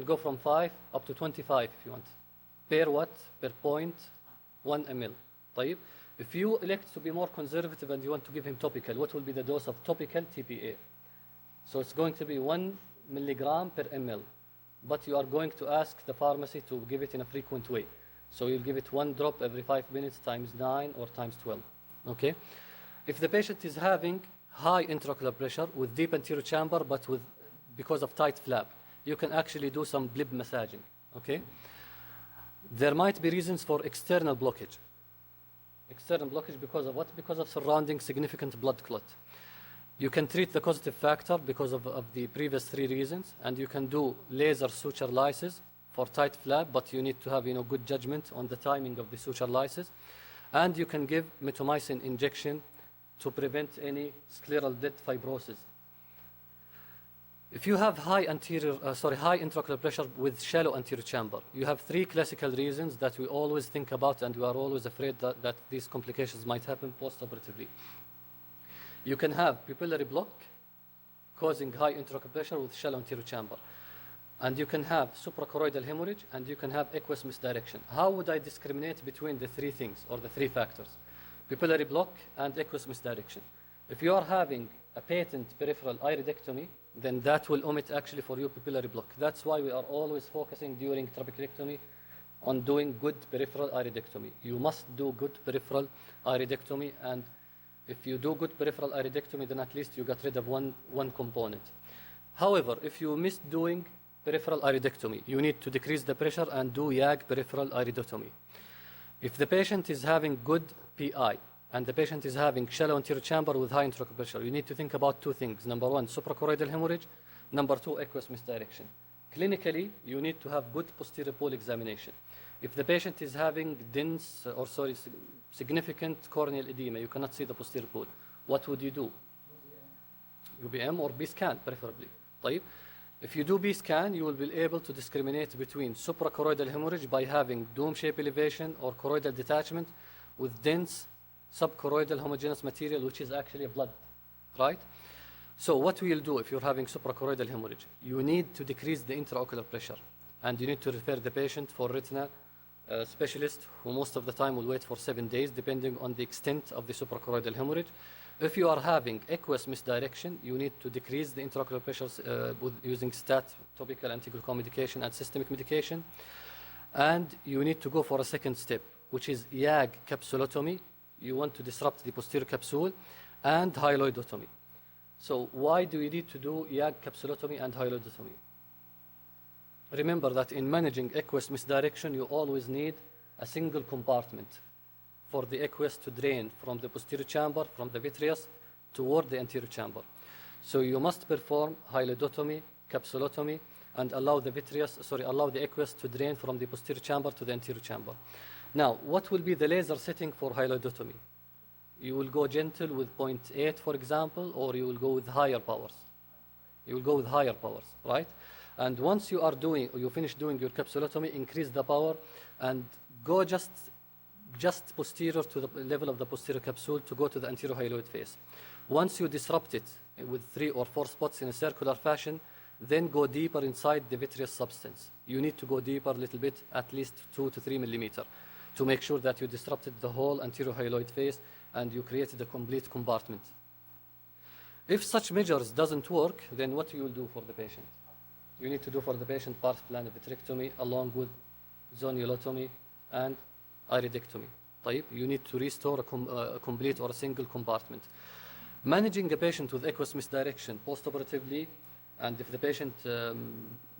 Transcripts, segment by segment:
go from 5 up to 25 if you want. Per what? Per 0.1 ml. طيب. If you elect to be more conservative and you want to give him topical, what will be the dose of topical TPA? So it's going to be 1 milligram per ml. But you are going to ask the pharmacy to give it in a frequent way. So you'll give it 1 drop every 5 minutes times 9 or times 12. Okay? If the patient is having high intraocular pressure with deep anterior chamber, but because of tight flap, you can actually do some blib massaging. Okay? There might be reasons for external blockage. External blockage because of what? Because of surrounding significant blood clot. You can treat the causative factor because of the previous 3 reasons, and you can do laser suture lysis for tight flap, but you need to have good judgment on the timing of the suture lysis. And you can give mitomycin injection to prevent any scleral dead fibrosis. If you have high intraocular pressure with shallow anterior chamber, you have 3 classical reasons that we always think about, and we are always afraid that these complications might happen post-operatively. You can have pupillary block causing high intraocular pressure with shallow anterior chamber. And you can have suprachoroidal hemorrhage, and you can have aqueous misdirection. How would I discriminate between the 3 things or the 3 factors? Pupillary block and aqueous misdirection. If you are having a patent peripheral iridectomy, then that will omit actually for you pupillary block. That's why we are always focusing during trabeculectomy on doing good peripheral iridectomy. You must do good peripheral iridectomy, and if you do good peripheral iridectomy, then at least you got rid of one component. However, if you miss doing peripheral iridectomy, you need to decrease the pressure and do YAG peripheral iridotomy. If the patient is having good PI and the patient is having shallow anterior chamber with high intraocular pressure, you need to think about 2 things. Number 1, suprachoroidal hemorrhage. Number 2, aqueous misdirection. Clinically, you need to have good posterior pole examination. If the patient is having significant corneal edema, you cannot see the posterior pole, what would you do? UBM or B-scan preferably. طيب. If you do B-scan, you will be able to discriminate between suprachoroidal hemorrhage by having dome-shaped elevation or choroidal detachment with dense subchoroidal homogeneous material, which is actually blood, right? So what we'll do if you're having suprachoroidal hemorrhage, you need to decrease the intraocular pressure, and you need to refer the patient for retina specialist, who most of the time will wait for 7 days, depending on the extent of the suprachoroidal hemorrhage. If you are having aqueous misdirection, you need to decrease the intraocular pressures using stat, topical anti-glaucoma medication, and systemic medication. And you need to go for a second step, which is YAG capsulotomy. You want to disrupt the posterior capsule, and hyaloidotomy. So why do you need to do YAG capsulotomy and hyaloidotomy? Remember that in managing aqueous misdirection, you always need a single compartment for the aqueous to drain from the posterior chamber, from the vitreous, toward the anterior chamber. So you must perform hyaloidotomy, capsulotomy, and allow the aqueous to drain from the posterior chamber to the anterior chamber. Now, what will be the laser setting for hyaloidotomy? You will go gentle with 0.8, for example, or you will go with higher powers. You will go with higher powers, right? And once you finish doing your capsulotomy, increase the power and go just posterior to the level of the posterior capsule to go to the anterior hyaloid face. Once you disrupt it with 3 or 4 spots in a circular fashion, then go deeper inside the vitreous substance. You need to go deeper a little bit, at least 2 to 3 millimeter, to make sure that you disrupted the whole anterior hyaloid face and you created a complete compartment. If such measures doesn't work, then what you will do for the patient? You need to do for the patient part-plan vitrectomy along with zonulotomy and iridectomy. طيب. You need to restore a complete or a single compartment. Managing a patient with aqueous misdirection post-operatively, and if the patient,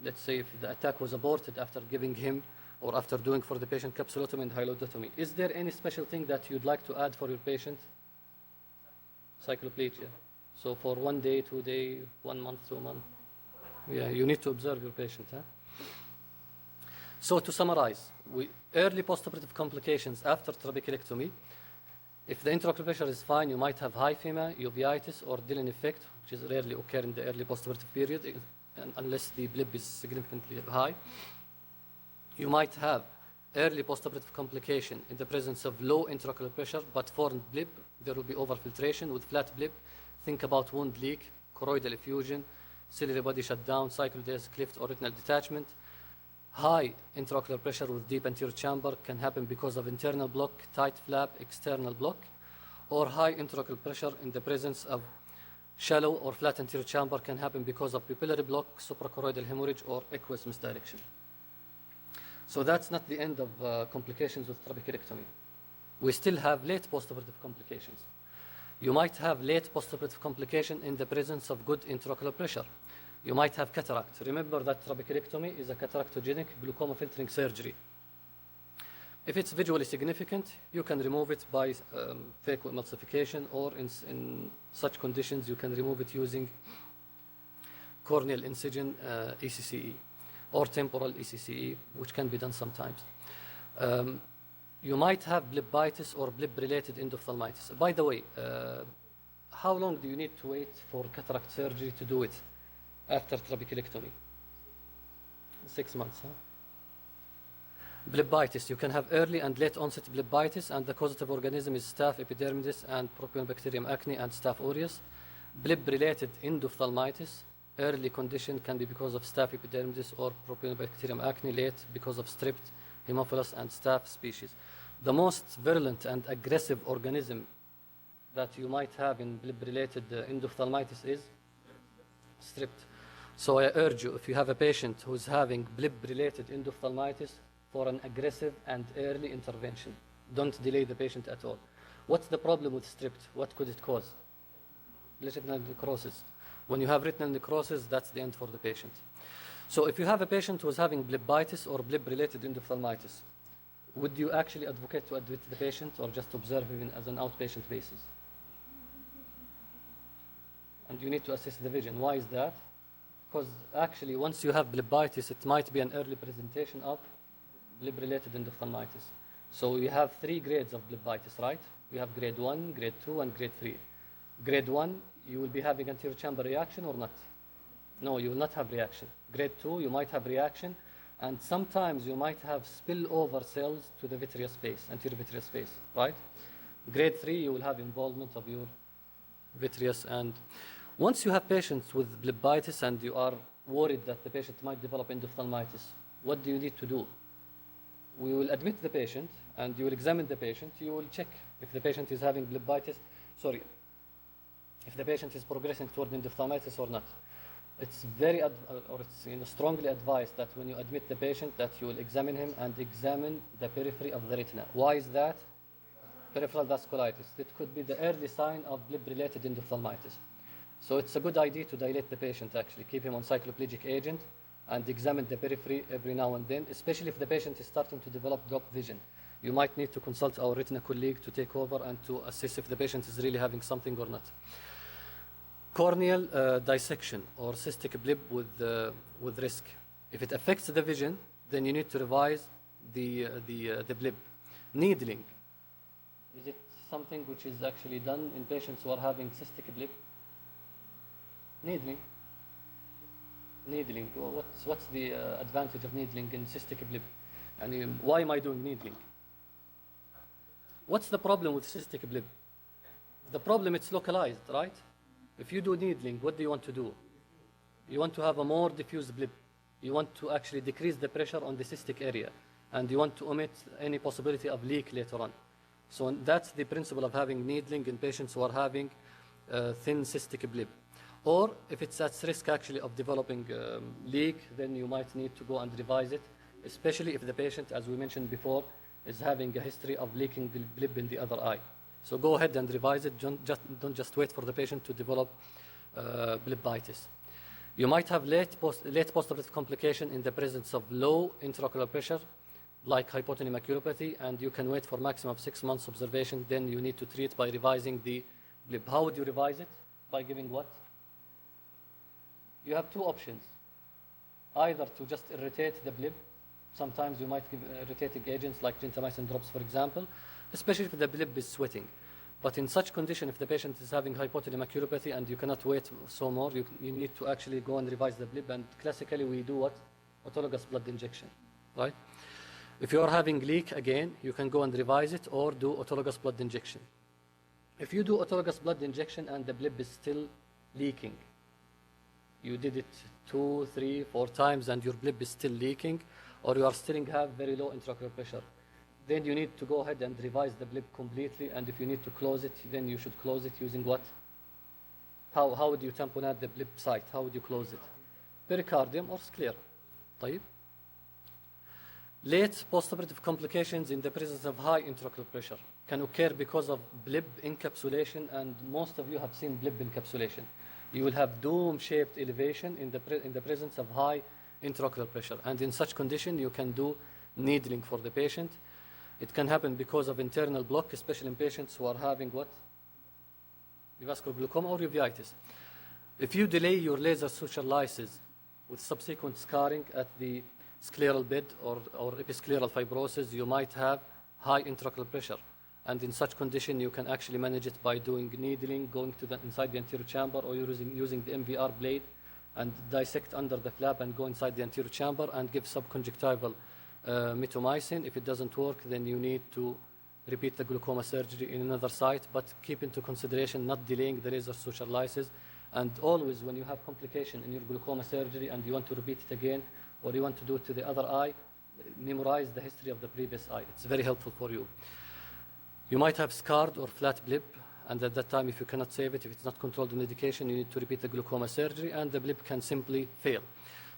let's say if the attack was aborted after giving him or after doing for the patient capsulotomy and hyaloidotomy, is there any special thing that you'd like to add for your patient? Cycloplegia. So for 1 day, 2 days, 1 month, 2 months. Yeah, you need to observe your patient. Huh? So to summarize, early postoperative complications after trabeculectomy, if the intraocular pressure is fine, you might have hyphema, uveitis, or Dillon effect, which is rarely occur in the early postoperative period, unless the blip is significantly high. You might have early postoperative complication in the presence of low intraocular pressure, but formed blip. There will be overfiltration with flat blip. Think about wound leak, choroidal effusion, ciliary body shutdown, cyclodense cleft, or retinal detachment. High intraocular pressure with deep anterior chamber can happen because of internal block, tight flap, external block, or high intraocular pressure in the presence of shallow or flat anterior chamber can happen because of pupillary block, suprachoroidal hemorrhage, or aqueous misdirection. So that's not the end of complications with trabeculectomy. We still have late postoperative complications. You might have late postoperative complication in the presence of good intraocular pressure. You might have cataract. Remember that trabeculectomy is a cataractogenic glaucoma filtering surgery. If it's visually significant, you can remove it by phacoemulsification, or in such conditions, you can remove it using corneal incision ECCE or temporal ECCE, which can be done sometimes. You might have blebitis or blib-related endophthalmitis. By the way, how long do you need to wait for cataract surgery to do it after trabeculectomy? 6 months, huh? Blebitis, you can have early and late onset blebitis, and the causative organism is Staph epidermidis and Propionibacterium acne and Staph aureus. Blib-related endophthalmitis, early condition can be because of Staph epidermidis or Propionibacterium acne, late because of strep, Haemophilus, and Staph species. The most virulent and aggressive organism that you might have in blib-related endophthalmitis is strep. So I urge you, if you have a patient who's having blib-related endophthalmitis, for an aggressive and early intervention. Don't delay the patient at all. What's the problem with strep? What could it cause? Retinal necrosis. When you have retinal necrosis, that's the end for the patient. So if you have a patient who's having blebitis or blib-related endophthalmitis, would you actually advocate to admit the patient or just observe him as an outpatient basis? And you need to assess the vision. Why is that? Because actually, once you have blebitis, it might be an early presentation of blib-related endophthalmitis. So we have 3 grades of blebitis, right? We have grade 1, grade 2, and grade 3. Grade 1, you will be having anterior chamber reaction or not? No, you will not have reaction. Grade 2, you might have reaction, and sometimes you might have spillover cells to the vitreous space, anterior vitreous space, right? Grade 3, you will have involvement of your vitreous. And once you have patients with blebitis and you are worried that the patient might develop endophthalmitis, what do you need to do? We will admit the patient, and you will examine the patient. You will check if the patient is having blebitis, if the patient is progressing toward endophthalmitis or not. It's strongly advised that when you admit the patient, that you will examine him and examine the periphery of the retina. Why is that? Peripheral vasculitis. It could be the early sign of blib-related endophthalmitis. So it's a good idea to dilate the patient, actually. Keep him on cycloplegic agent and examine the periphery every now and then, especially if the patient is starting to develop drop vision. You might need to consult our retina colleague to take over and to assess if the patient is really having something or not. Corneal dissection or cystic blib with risk. If it affects the vision, then you need to revise the blib. Needling. Is it something which is actually done in patients who are having cystic blib? Needling. Needling. What's the advantage of needling in cystic blib? And why am I doing needling? What's the problem with cystic blib? The problem, it's localized, right? If you do needling, what do you want to do? You want to have a more diffuse blib. You want to actually decrease the pressure on the cystic area, and you want to omit any possibility of leak later on. So that's the principle of having needling in patients who are having thin cystic blib. Or if it's at risk actually of developing leak, then you might need to go and revise it, especially if the patient, as we mentioned before, is having a history of leaking blib in the other eye. So go ahead and revise it. Don't just wait for the patient to develop blebitis. You might have late postoperative complication in the presence of low intraocular pressure, like hypotony maculopathy, and you can wait for maximum of 6 months observation. Then you need to treat by revising the blib. How would you revise it? By giving what? You have 2 options. Either to just irritate the blib. Sometimes you might give irritating agents like gentamicin drops, for example, especially if the blib is sweating. But in such condition, if the patient is having hypotony maculopathy and you cannot wait so more, you need to actually go and revise the blib. And classically, we do what? Autologous blood injection, right? If you are having leak, again, you can go and revise it or do autologous blood injection. If you do autologous blood injection and the blib is still leaking, you did it 2, 3, 4 times and your blib is still leaking, or you are still have very low intraocular pressure, then you need to go ahead and revise the blip completely, and if you need to close it, then you should close it using what? How would you tamponade the blip site? How would you close it? Pericardium or sclera. طيب. Late postoperative complications in the presence of high intraocular pressure can occur because of blip encapsulation, and most of you have seen blip encapsulation. You will have dome-shaped elevation in the presence of high intraocular pressure, and in such condition you can do needling for the patient. It can happen because of internal block, especially in patients who are having what? Avascular glaucoma or uveitis. If you delay your laser suture lysis with subsequent scarring at the scleral bed or episcleral fibrosis, you might have high intraocular pressure. And in such condition, you can actually manage it by doing needling, going to inside the anterior chamber, or using the MVR blade and dissect under the flap and go inside the anterior chamber and give subconjunctival mitomycin. If it doesn't work, then you need to repeat the glaucoma surgery in another site, but keep into consideration not delaying the laser suture lysis. And always, when you have complication in your glaucoma surgery and you want to repeat it again, or you want to do it to the other eye, memorize the history of the previous eye. It's very helpful for you. You might have scarred or flat blip, and at that time, if you cannot save it, if it's not controlled with medication, you need to repeat the glaucoma surgery, and the blip can simply fail.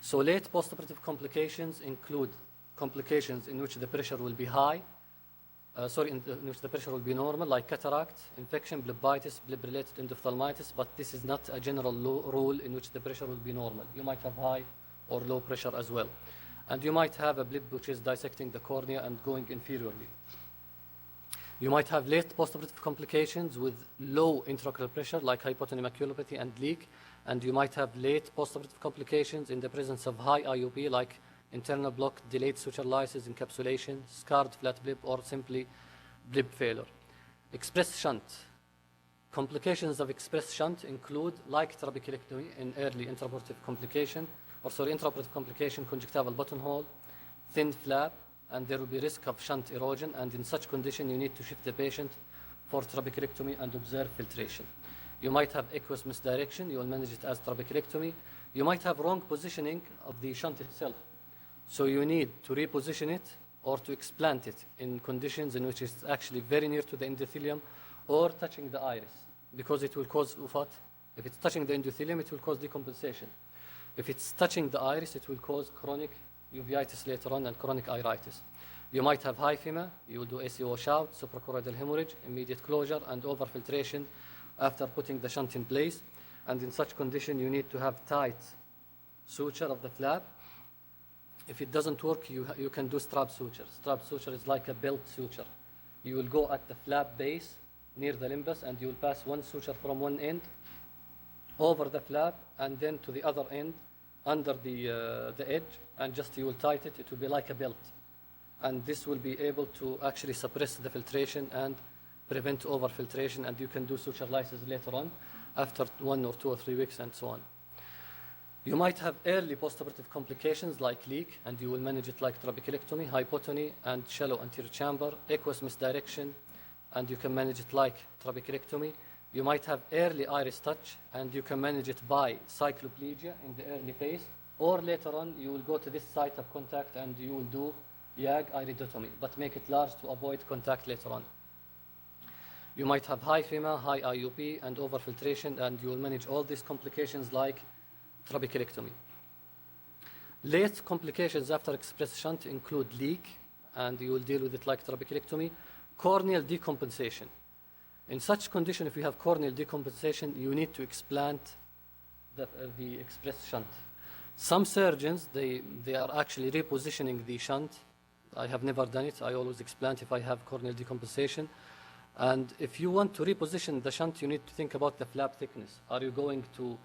So late postoperative complications include complications in which the pressure will be high, in which the pressure will be normal, like cataract, infection, blebitis, blip-related endophthalmitis, but this is not a general rule in which the pressure will be normal. You might have high or low pressure as well. And you might have a blip which is dissecting the cornea and going inferiorly. You might have late postoperative complications with low intraocular pressure, like hypotony maculopathy and leak, and you might have late postoperative complications in the presence of high IOP, like internal block, delayed suture lysis, encapsulation, scarred flat blip, or simply blip failure. Express shunt. Complications of express shunt include, like trabeculectomy in early intraoperative complication, intraoperative complication, conjunctival buttonhole, thin flap, and there will be risk of shunt erosion, and in such condition you need to shift the patient for trabeculectomy and observe filtration. You might have aqueous misdirection, you will manage it as trabeculectomy. You might have wrong positioning of the shunt itself, so you need to reposition it or to explant it in conditions in which it's actually very near to the endothelium or touching the iris, because it will cause UFAT. If it's touching the endothelium, it will cause decompensation. If it's touching the iris, it will cause chronic uveitis later on and chronic iritis. You might have hyphema, you will do AC washout, suprachoroidal hemorrhage, immediate closure, and overfiltration after putting the shunt in place. And in such condition, you need to have tight suture of the flap. If it doesn't work, you can do strap suture. Strap suture is like a belt suture. You will go at the flap base near the limbus, and you will pass one suture from one end over the flap and then to the other end under the edge, and just you will tighten it. It will be like a belt, and this will be able to actually suppress the filtration and prevent overfiltration, and you can do suture lysis later on after 1 or 2 or 3 weeks and so on. You might have early postoperative complications like leak, and you will manage it like trabeculectomy, hypotony, and shallow anterior chamber, aqueous misdirection, and you can manage it like trabeculectomy. You might have early iris touch, and you can manage it by cycloplegia in the early phase, or later on you will go to this site of contact and you will do YAG iridotomy, but make it large to avoid contact later on. You might have hyphema, high IUP, and overfiltration, and you will manage all these complications like trabeculectomy. Late complications after express shunt include leak, and you will deal with it like trabeculectomy. Corneal decompensation. In such condition, if you have corneal decompensation, you need to explant the express shunt. Some surgeons, they are actually repositioning the shunt. I have never done it. I always explant if I have corneal decompensation. And if you want to reposition the shunt, you need to think about the flap thickness. Are you going to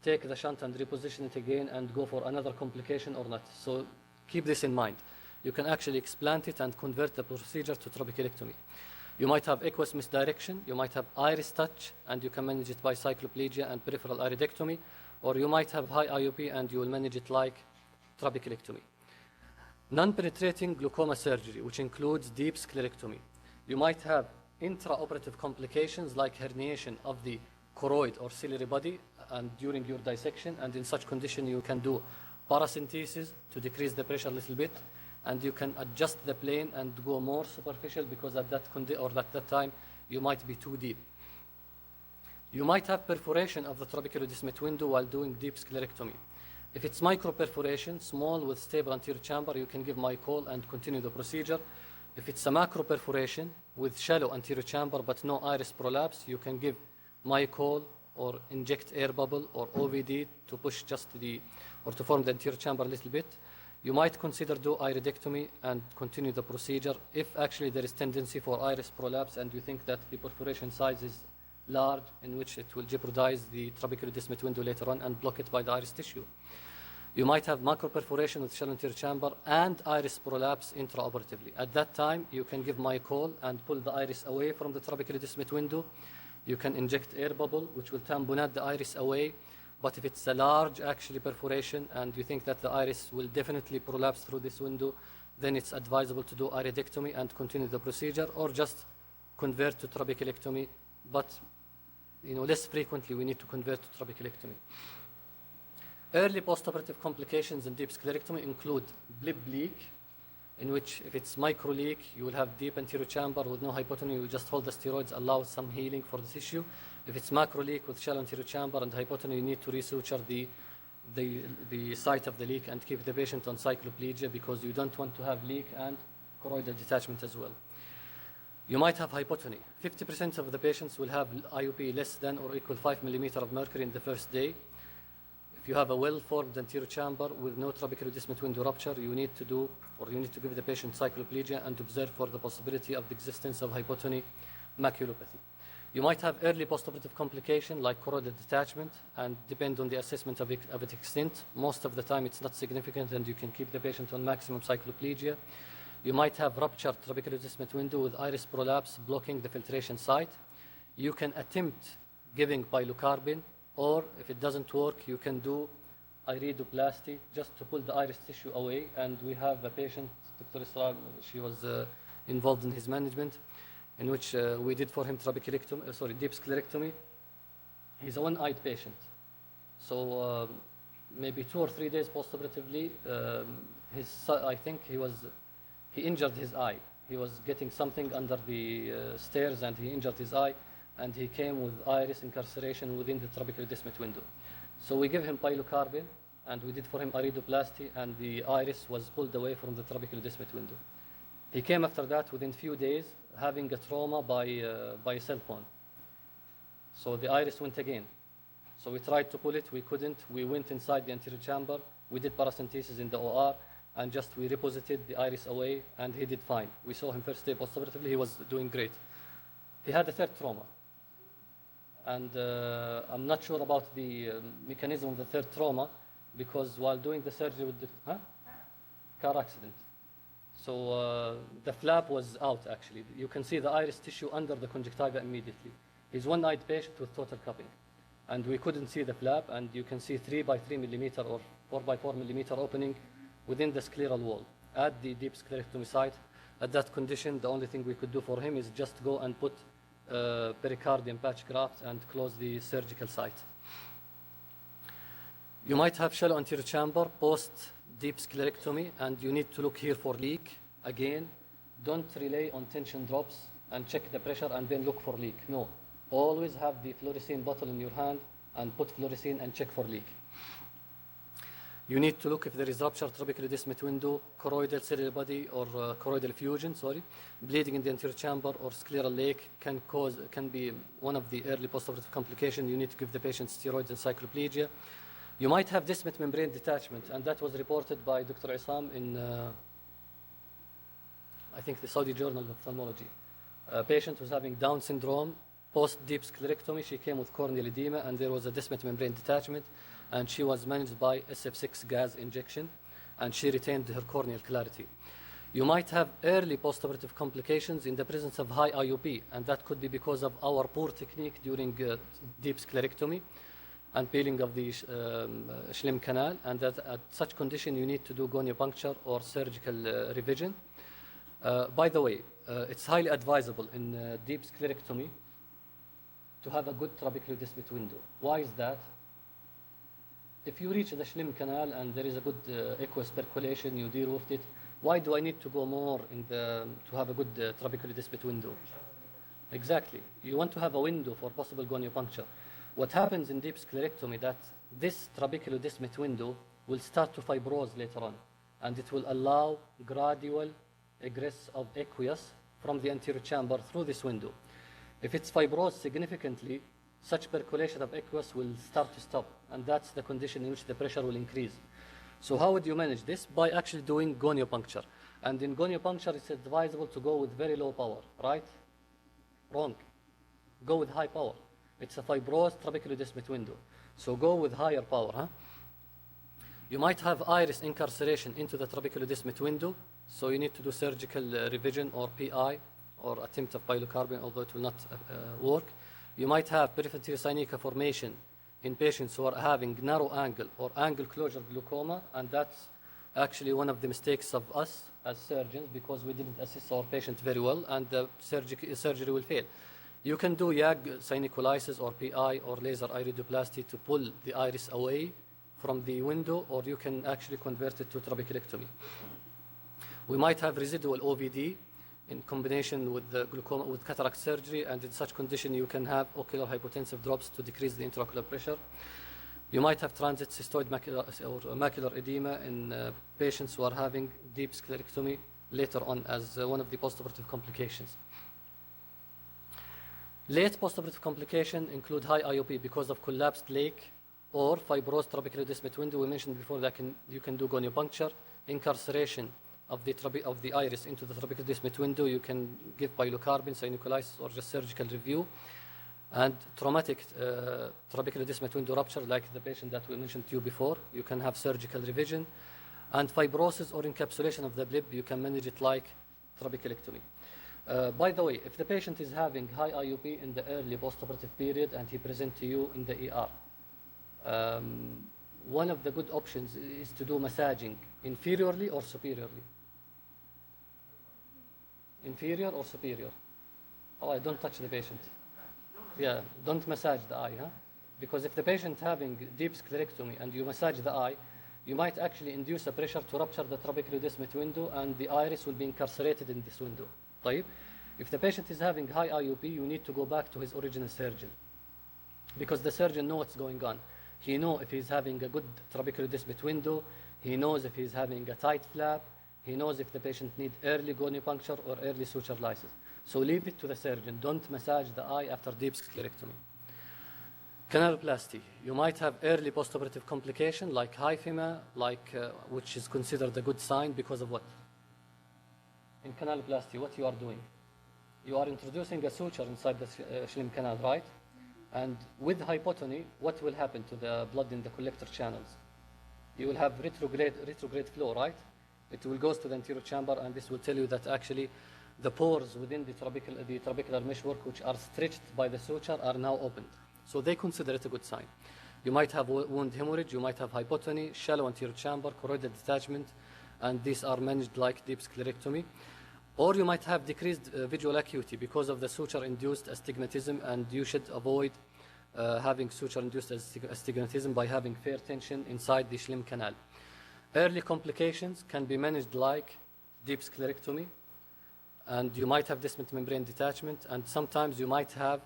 take the shunt and reposition it again and go for another complication or not? So keep this in mind. You can actually explant it and convert the procedure to trabeculectomy. You might have aqueous misdirection, you might have iris touch, and you can manage it by cycloplegia and peripheral iridectomy, or you might have high IOP and you will manage it like trabeculectomy. Non-penetrating glaucoma surgery, which includes deep sclerectomy. You might have intraoperative complications like herniation of the choroid or ciliary body and during your dissection, and in such condition you can do paracentesis to decrease the pressure a little bit, and you can adjust the plane and go more superficial because at that time you might be too deep. You might have perforation of the trabeculodismate window while doing deep sclerectomy. If it's microperforation, small with stable anterior chamber, you can give Mycol and continue the procedure. If it's a macroperforation with shallow anterior chamber but no iris prolapse, you can give Mycol or inject air bubble or OVD to push or to form the anterior chamber a little bit. You might consider do iridectomy and continue the procedure if actually there is tendency for iris prolapse and you think that the perforation size is large, in which it will jeopardize the trabeculodismate window later on and block it by the iris tissue. You might have macroperforation with shallow anterior chamber and iris prolapse intraoperatively. At that time, you can give Mycol and pull the iris away from the trabeculodismate window. You can inject air bubble, which will tamponade the iris away. But if it's a large actually perforation and you think that the iris will definitely prolapse through this window, then it's advisable to do iridectomy and continue the procedure, or just convert to trabeculectomy. But less frequently we need to convert to trabeculectomy. Early postoperative complications in deep sclerectomy include blip leak, in which if it's micro leak, you will have deep anterior chamber with no hypotony. You will just hold the steroids, allow some healing for the tissue. If it's macro leak with shallow anterior chamber and hypotony, you need to resuture the site of the leak and keep the patient on cycloplegia because you don't want to have leak and choroidal detachment as well. You might have hypotony. 50% of the patients will have IOP less than or equal 5 millimeter of mercury in the first day. If you have a well-formed anterior chamber with no trabeculodismate window rupture, you need to give the patient cycloplegia and observe for the possibility of the existence of hypotony maculopathy. You might have early postoperative complication like choroidal detachment and depend on the assessment of its extent. Most of the time it's not significant and you can keep the patient on maximum cycloplegia. You might have ruptured trabeculodismate window with iris prolapse blocking the filtration site. You can attempt giving pilocarpine, or if it doesn't work, you can do iridoplasty just to pull the iris tissue away. And we have a patient, Dr. Isra, she was involved in his management, in which we did for him deep sclerectomy. He's a one-eyed patient. So maybe 2 or 3 days postoperatively, I think he injured his eye. He was getting something under the stairs and he injured his eye, and he came with iris incarceration within the trabeculodismate window. So we gave him pilocarpine and we did for him iridoplasty, and the iris was pulled away from the trabeculodismate window. He came after that within few days having a trauma by a cell phone. So the iris went again. So we tried to pull it, we couldn't. We went inside the anterior chamber, we did paracentesis in the OR, and we reposited the iris away, and he did fine. We saw him first day postoperatively, he was doing great. He had a third trauma. And I'm not sure about the mechanism of the third trauma, because while doing the surgery with the car accident. So the flap was out actually. You can see the iris tissue under the conjunctiva immediately. He's one-eyed patient with total cupping. And we couldn't see the flap, and you can see 3 by 3 millimeter or 4 by 4 millimeter opening within the scleral wall at the deep sclerectomy site. At that condition, the only thing we could do for him is just go and put pericardium patch graft and close the surgical site. You might have shallow anterior chamber post deep sclerectomy, and you need to look here for leak. Again, don't rely on tension drops and check the pressure and then look for leak. No, always have the fluorescein bottle in your hand and put fluorescein and check for leak. You need to look if there is ruptured trabeculodismate window, choroidal cellular body or choroidal fusion, bleeding in the anterior chamber or scleral lake can be one of the early postoperative complications. You need to give the patient steroids and cycloplegia. You might have desmet membrane detachment, and that was reported by Dr. Isam in, I think, the Saudi Journal of Ophthalmology. A patient was having Down syndrome, post-deep sclerectomy. She came with corneal edema, and there was a desmet membrane detachment, and she was managed by SF6 gas injection, and she retained her corneal clarity. You might have early postoperative complications in the presence of high IOP, and that could be because of our poor technique during deep sclerectomy and peeling of the Schlemm canal, and that at such condition you need to do goniopuncture or surgical revision. By the way, it's highly advisable in deep sclerectomy to have a good trabeculodismate window. Why is that? if you reach the Schlemm canal and there is a good aqueous percolation, you deal with it, why do I need to go more to have a good trabeculotomy window? Exactly. You want to have a window for possible goniopuncture. What happens in deep sclerectomy that this trabeculotomy window will start to fibrose later on, and it will allow gradual egress of aqueous from the anterior chamber through this window. If it's fibrosed significantly, such percolation of aqueous will start to stop, and that's the condition in which the pressure will increase. So how would you manage this? By actually doing goniopuncture. And in goniopuncture, it's advisable to go with very low power, right? Wrong. Go with high power. It's a fibrosed trabeculotomy window. So go with higher power. Huh? You might have iris incarceration into the trabeculotomy window, so you need to do surgical revision or PI or attempt of pilocarpine, although it will not work. You might have peripheral sinica formation in patients who are having narrow angle or angle closure glaucoma, and that's actually one of the mistakes of us as surgeons because we didn't assess our patient very well, and the surgery will fail. You can do YAG synicolysis or PI or laser iridoplasty to pull the iris away from the window, or you can actually convert it to trabeculectomy. We might have residual OVD in combination with the glaucoma, with cataract surgery, and in such condition you can have ocular hypotensive drops to decrease the intraocular pressure. You might have transit cystoid macular edema in patients who are having deep sclerectomy later on as one of the postoperative complications. Late postoperative complications include high IOP because of collapsed lake or fibrosed trabeculotomy window. We mentioned before that you can do goniopuncture, incarceration of the iris into the trabeculotomy window. You can give pilocarpine, synicolysis, or just surgical review. And traumatic trabeculotomy window rupture, like the patient that we mentioned to you before, you can have surgical revision. And fibrosis or encapsulation of the bleb, you can manage it like trabeculectomy. By the way, if the patient is having high IOP in the early postoperative period and he presents to you in the ER, one of the good options is to do massaging inferiorly or superiorly. Inferior or superior? Oh, I don't touch the patient. Yeah, don't massage the eye, huh? Because if the patient having deep sclerectomy and you massage the eye, you might actually induce a pressure to rupture the trabeculotomy window, and the iris will be incarcerated in this window. طيب? If the patient is having high IOP, you need to go back to his original surgeon, because the surgeon knows what's going on. He knows if he's having a good trabeculotomy window, he knows if he's having a tight flap, he knows if the patient needs early goniopuncture or early suture lysis. So leave it to the surgeon. Don't massage the eye after deep sclerectomy. Canaloplasty. You might have early postoperative complication like hyphema, which is considered a good sign because of what? In canaloplasty, what you are doing? You are introducing a suture inside the Schlemm canal, right? And with hypotony, what will happen to the blood in the collector channels? You will have retrograde flow, right? It will go to the anterior chamber, and this will tell you that actually the pores within the trabecular meshwork, which are stretched by the suture, are now opened. So they consider it a good sign. You might have wound hemorrhage, you might have hypotony, shallow anterior chamber, choroidal detachment, and these are managed like deep sclerectomy. Or you might have decreased visual acuity because of the suture-induced astigmatism, and you should avoid having suture-induced astigmatism by having fair tension inside the Schlemm canal. Early complications can be managed like deep sclerectomy, and you might have descent membrane detachment, and sometimes you might have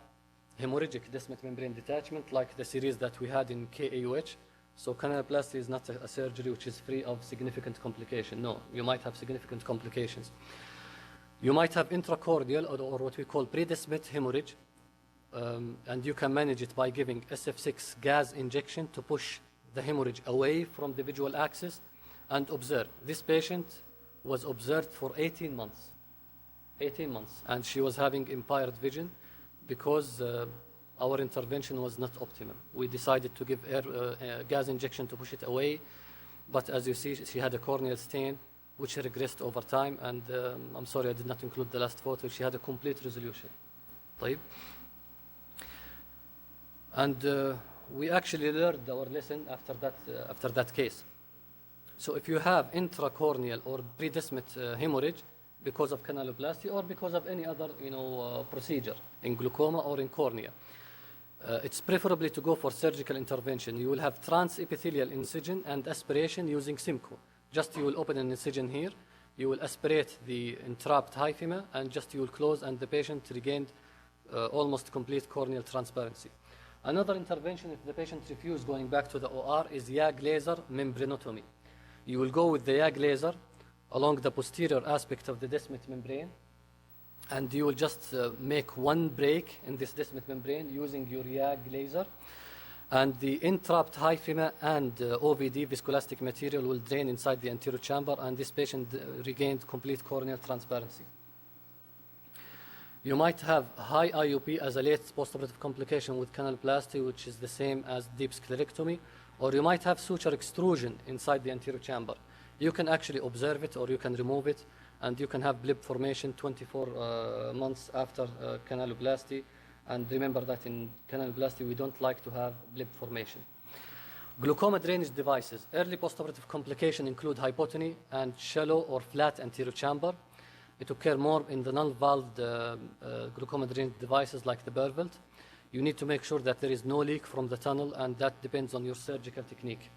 hemorrhagic descent membrane detachment like the series that we had in KAUH. So canaloplasty is not a surgery which is free of significant complication. No, you might have significant complications. You might have intracordial or what we call predesmet hemorrhage, and you can manage it by giving SF6 gas injection to push the hemorrhage away from the visual axis and observe. This patient was observed for 18 months. 18 months, and she was having impaired vision because our intervention was not optimum. We decided to give gas injection to push it away, but as you see, she had a corneal stain which regressed over time, and I'm sorry I did not include the last photo. She had a complete resolution. طيب. And we actually learned our lesson after that case. So if you have intracorneal or predesmet hemorrhage because of canaloplasty or because of any other procedure in glaucoma or in cornea, it's preferably to go for surgical intervention. You will have transepithelial incision and aspiration using Simcoe. Just you will open an incision here, you will aspirate the entrapped hyphema, and just you will close, and the patient regained almost complete corneal transparency. Another intervention, if the patient refuses going back to the OR, is YAG laser membranotomy. You will go with the YAG laser along the posterior aspect of the descent membrane, and you will just make one break in this descent membrane using your YAG laser, and the entrapped hyphema and OVD viscoelastic material will drain inside the anterior chamber, and this patient regained complete corneal transparency. You might have high IUP as a late postoperative complication with canaloplasty, which is the same as deep sclerectomy, or you might have suture extrusion inside the anterior chamber. You can actually observe it, or you can remove it, and you can have bleb formation 24 months after canaloplasty. And remember that in canaloplasty, we don't like to have bleb formation. Glaucoma drainage devices. Early postoperative complications include hypotony and shallow or flat anterior chamber. It occurs more in the non-valved glaucoma drainage devices like the Burvelt. You need to make sure that there is no leak from the tunnel, and that depends on your surgical technique.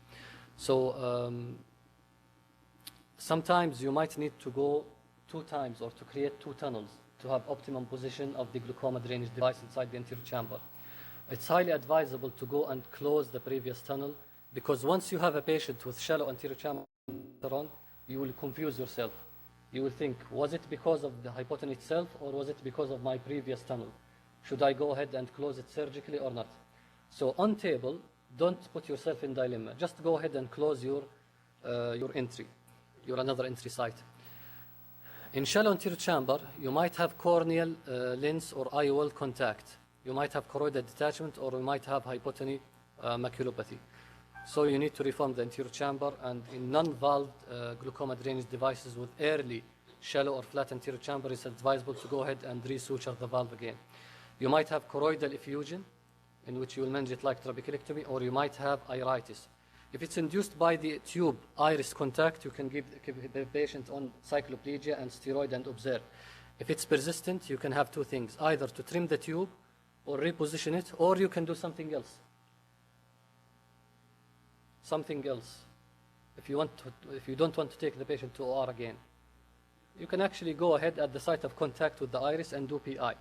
So sometimes you might need to go 2 times or to create 2 tunnels to have optimum position of the glaucoma drainage device inside the anterior chamber. It's highly advisable to go and close the previous tunnel, because once you have a patient with shallow anterior chamber on, you will confuse yourself. You will think, was it because of the hypotony itself, or was it because of my previous tunnel? Should I go ahead and close it surgically or not? So on table, don't put yourself in dilemma. Just go ahead and close your entry, your another entry site. In shallow anterior chamber, you might have corneal lens or IOL contact. You might have choroidal detachment, or you might have hypotony maculopathy. So you need to reform the anterior chamber, and in non-valved glaucoma drainage devices with early shallow or flat anterior chamber, it's advisable to go ahead and resuture the valve again. You might have choroidal effusion, in which you will manage it like trabeculectomy, or you might have iritis. If it's induced by the tube iris contact, you can give the patient on cycloplegia and steroid and observe. If it's persistent, you can have 2 things, either to trim the tube or reposition it, or you can do something else. Something else. If you don't want to take the patient to OR again, you can actually go ahead at the site of contact with the iris and do PI.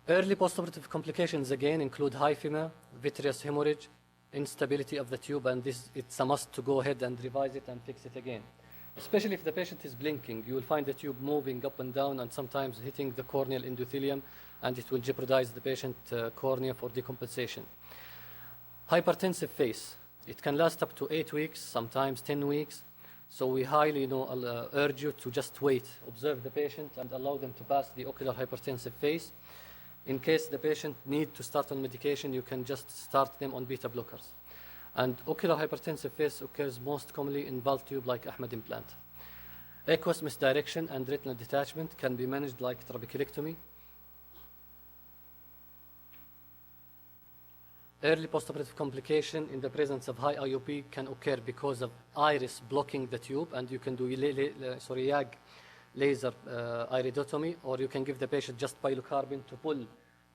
Early postoperative complications again include hyphema, vitreous hemorrhage, instability of the tube, and it's a must to go ahead and revise it and fix it again. Especially if the patient is blinking, you will find the tube moving up and down and sometimes hitting the corneal endothelium, and it will jeopardize the patient cornea for decompensation. Hypertensive phase. It can last up to 8 weeks, sometimes 10 weeks. So we highly urge you to just wait, observe the patient, and allow them to pass the ocular hypertensive phase. In case the patient needs to start on medication, you can just start them on beta blockers. And ocular hypertensive phase occurs most commonly in valve tube like Ahmed implant. Aqueous misdirection and retinal detachment can be managed like trabeculectomy. Early postoperative complication in the presence of high IOP can occur because of iris blocking the tube, and you can do YAG laser iridotomy, or you can give the patient just pilocarpine to pull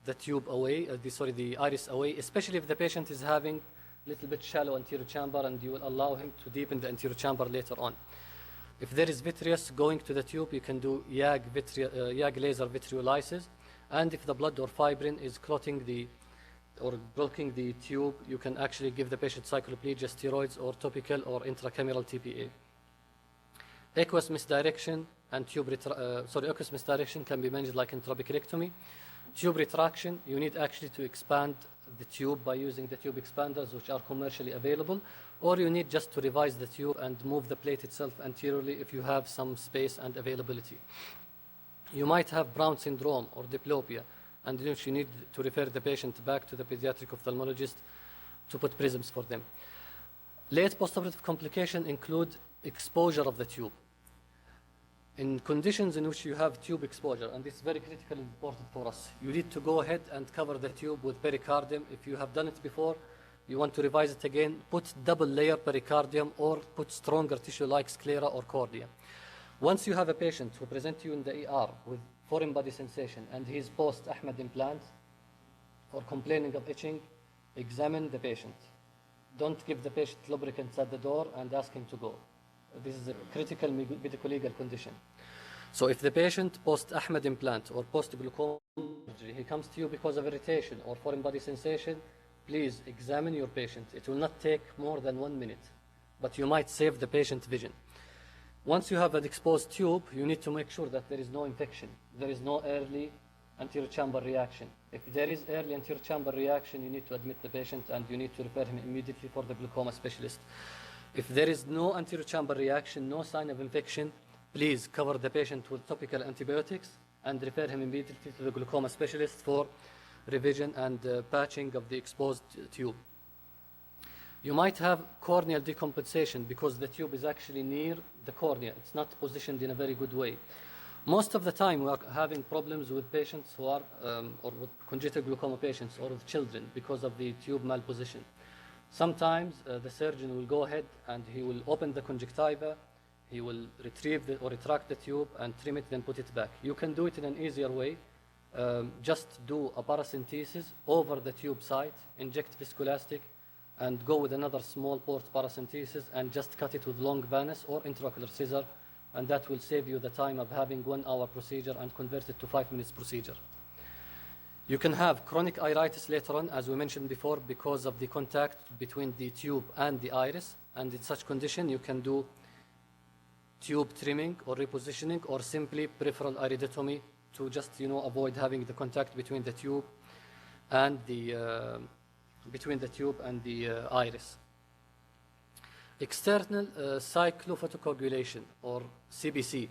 the tube away, the iris away, especially if the patient is having a little bit shallow anterior chamber, and you will allow him to deepen the anterior chamber later on. If there is vitreous going to the tube, you can do YAG laser vitreolysis, and if the blood or fibrin is clotting or blocking the tube, you can actually give the patient cycloplegia steroids or topical or intracameral TPA. Aqueous misdirection and aqueous misdirection can be managed like in trabeculectomy. Tube retraction, you need actually to expand the tube by using the tube expanders, which are commercially available, or you need just to revise the tube and move the plate itself anteriorly if you have some space and availability. You might have Brown syndrome or diplopia, and you need to refer the patient back to the pediatric ophthalmologist to put prisms for them. Late postoperative complications include exposure of the tube. In conditions in which you have tube exposure, and this is very critical and important for us, you need to go ahead and cover the tube with pericardium. If you have done it before, you want to revise it again, put double layer pericardium or put stronger tissue like sclera or cornea. Once you have a patient who presents you in the ER with foreign body sensation and he is post-Ahmed implant, or complaining of itching, examine the patient. Don't give the patient lubricants at the door and ask him to go. This is a critical medico-legal condition. So if the patient post-Ahmed implant or post-glaucoma surgery, he comes to you because of irritation or foreign body sensation, please examine your patient. It will not take more than 1 minute, but you might save the patient vision. Once you have an exposed tube, you need to make sure that there is no infection. There is no early anterior chamber reaction. If there is early anterior chamber reaction, you need to admit the patient and you need to refer him immediately for the glaucoma specialist. If there is no anterior chamber reaction, no sign of infection, please cover the patient with topical antibiotics and refer him immediately to the glaucoma specialist for revision and patching of the exposed tube. You might have corneal decompensation because the tube is actually near the cornea. It's not positioned in a very good way. Most of the time we are having problems with patients who are, or with congenital glaucoma patients or with children because of the tube malposition. Sometimes the surgeon will go ahead and he will open the conjunctiva, he will retrieve or retract the tube and trim it, then put it back. You can do it in an easier way. Just do a paracentesis over the tube site, inject viscoelastic, and go with another small port paracentesis and just cut it with long venous or intraocular scissor, and that will save you the time of having 1 hour procedure and convert it to 5 minutes procedure. You can have chronic iritis later on, as we mentioned before, because of the contact between the tube and the iris, and in such condition you can do tube trimming or repositioning or simply peripheral iridotomy to just avoid having the contact between the tube and the iris. External cyclophotocoagulation or CBC.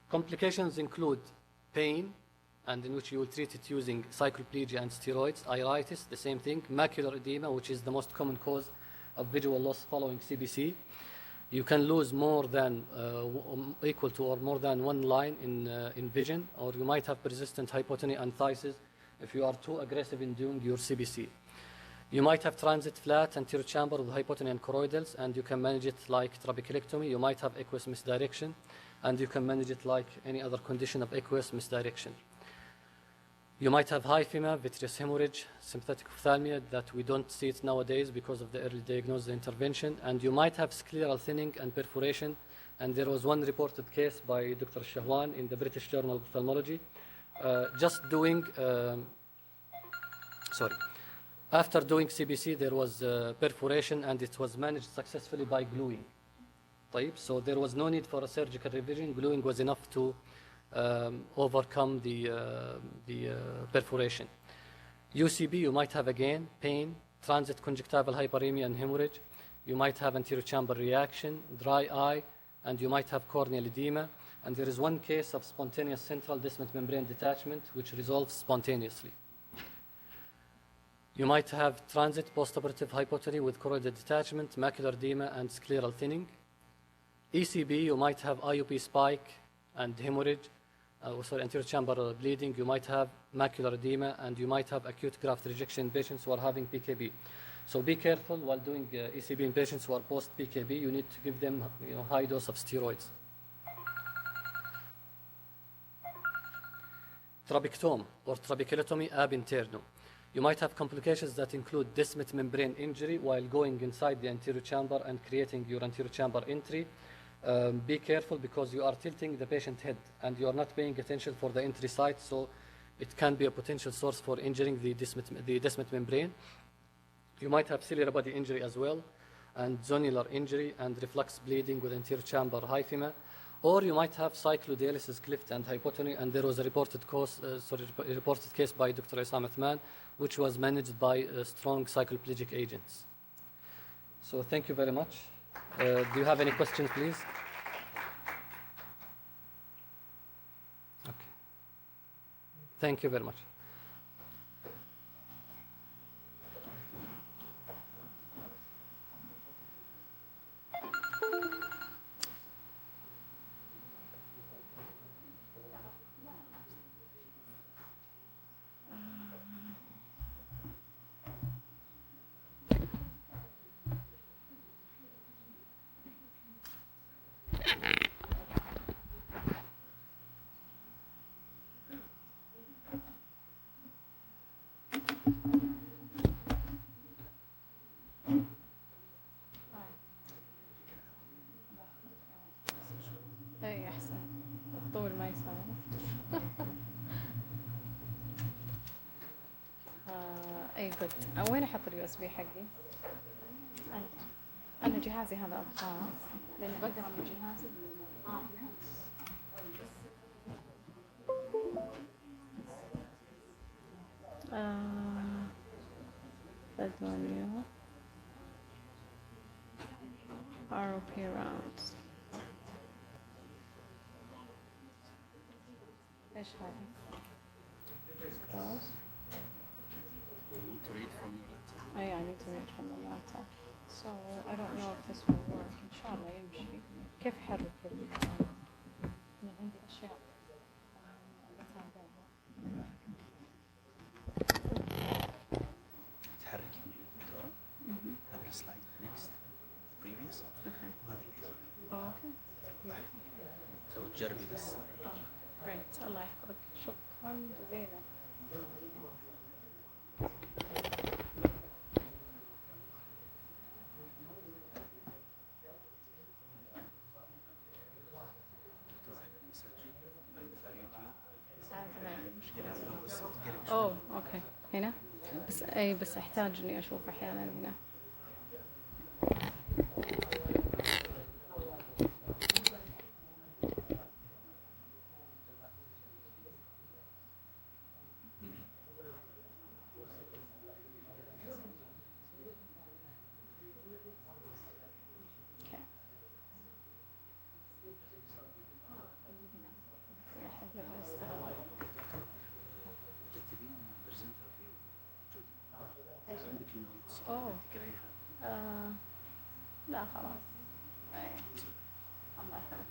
Complications include pain, and in which you will treat it using cycloplegia and steroids, iritis, the same thing, macular edema, which is the most common cause of visual loss following CBC. You can lose more than equal to or more than 1 line in vision, or you might have persistent hypotony and phthisis if you are too aggressive in doing your CBC. You might have transit flat anterior chamber with hypotony and choroidals, and you can manage it like trabeculectomy. You might have aqueous misdirection, and you can manage it like any other condition of aqueous misdirection. You might have hyphema, vitreous hemorrhage, sympathetic ophthalmia that we don't see it nowadays because of the early diagnosis and intervention, and you might have scleral thinning and perforation, and there was one reported case by Dr. Shahwan in the British Journal of Ophthalmology. After doing CBC, there was perforation, and it was managed successfully by gluing. So there was no need for a surgical revision. Gluing was enough to overcome the perforation. UCB, you might have again pain, transit conjunctival hyperemia and hemorrhage. You might have anterior chamber reaction, dry eye, and you might have corneal edema. And there is one case of spontaneous central descent membrane detachment which resolves spontaneously. You might have transit postoperative hypotony with choroidal detachment, macular edema, and scleral thinning. ECB, you might have IUP spike and hemorrhage, anterior chamber bleeding. You might have macular edema, and you might have acute graft rejection in patients who are having PKB. So be careful while doing ECB in patients who are post-PKB. You need to give them high dose of steroids. Trabeculotomy or trabeculotomy ab interno. You might have complications that include descent membrane injury while going inside the anterior chamber and creating your anterior chamber entry. Be careful because you are tilting the patient head and you are not paying attention for the entry site, so it can be a potential source for injuring the descent membrane. You might have ciliary body injury as well, and zonular injury and reflux bleeding with anterior chamber hyphema. Or you might have cyclodialysis, cleft, and hypotony, and there was a reported case by Dr. Isam Athman, which was managed by strong cycloplegic agents. So thank you very much. Do you have any questions, please? Okay. Thank you very much. اي احسن، الطول ما يساوي. اي جود. وين احط اليو اس بي حقي؟ انا جهازي هذا ابغاه لان بقرا من جهازي. بدونيو ROP rounds. ايش هذه؟ I need to read from the laptop. So I don't know if this will work. إن شاء الله يمشي. كيف حرك أنا عندي أشياء تحركي من الدكتورة. هذا السلايد next previous وهذا اللي اوكي. سو تجربي بس. great. الله يحفظك. شكرا جزيلا. اوه اوكي. هنا بس اي بس احتاج اني اشوف احيانا هنا. اوه لا خلاص. اي الله يحفظك.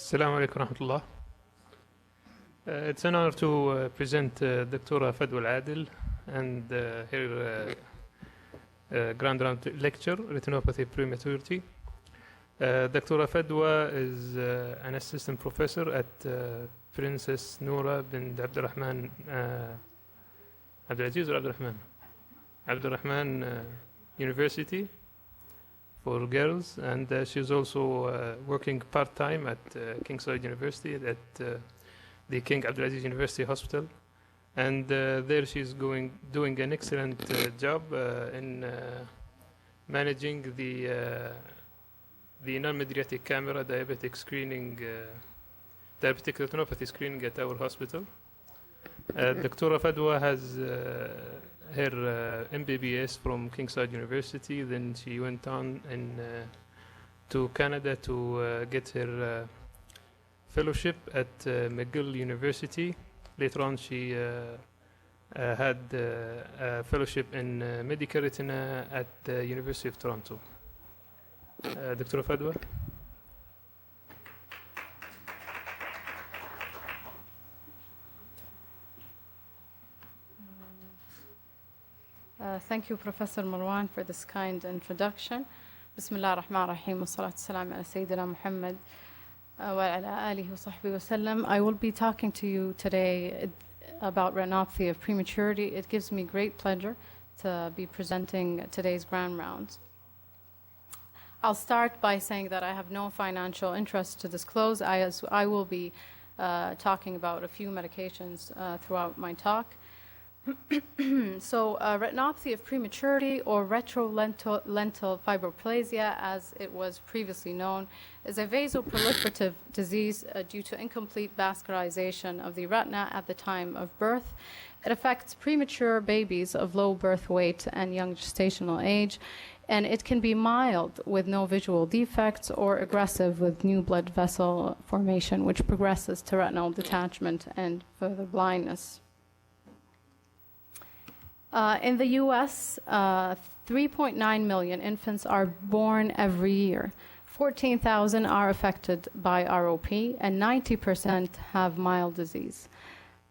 Assalamu alaikum warahmatullah. It's an honor to present Dr. Fadwa Al-Adil and her Grand Round lecture, Retinopathy Prematurity. Dr. Fadwa is an assistant professor at Princess Noura bint Abdurrahman Abdulaziz or Abdurrahman? Abdurrahman University for girls, and she's also working part-time at King Saud University at the King Abdulaziz University Hospital, and there she's doing an excellent job in managing the non-mydriatic camera diabetic screening, diabetic retinopathy screening at our hospital. Dr. Fadwa has her MBBS from King Saud University. Then she went on to Canada to get her fellowship at McGill University. Later on, she had a fellowship in medical retina at the University of Toronto. Dr. Fadwa. Thank you, Professor Marwan, for this kind introduction. Bismillah ar-Rahman ar-Rahim, wa salatu salam ala Sayyidina Muhammad wa ala alihi wa sahbihi wa sallam. I will be talking to you today about retinopathy of prematurity. It gives me great pleasure to be presenting today's Grand Round. I'll start by saying that I have no financial interest to disclose. I will be talking about a few medications throughout my talk. So retinopathy of prematurity, or retrolental fibroplasia as it was previously known, is a vasoproliferative disease due to incomplete vascularization of the retina at the time of birth. It affects premature babies of low birth weight and young gestational age, and it can be mild with no visual defects or aggressive with new blood vessel formation, which progresses to retinal detachment and further blindness. In the US, 3.9 million infants are born every year. 14,000 are affected by ROP, and 90% have mild disease.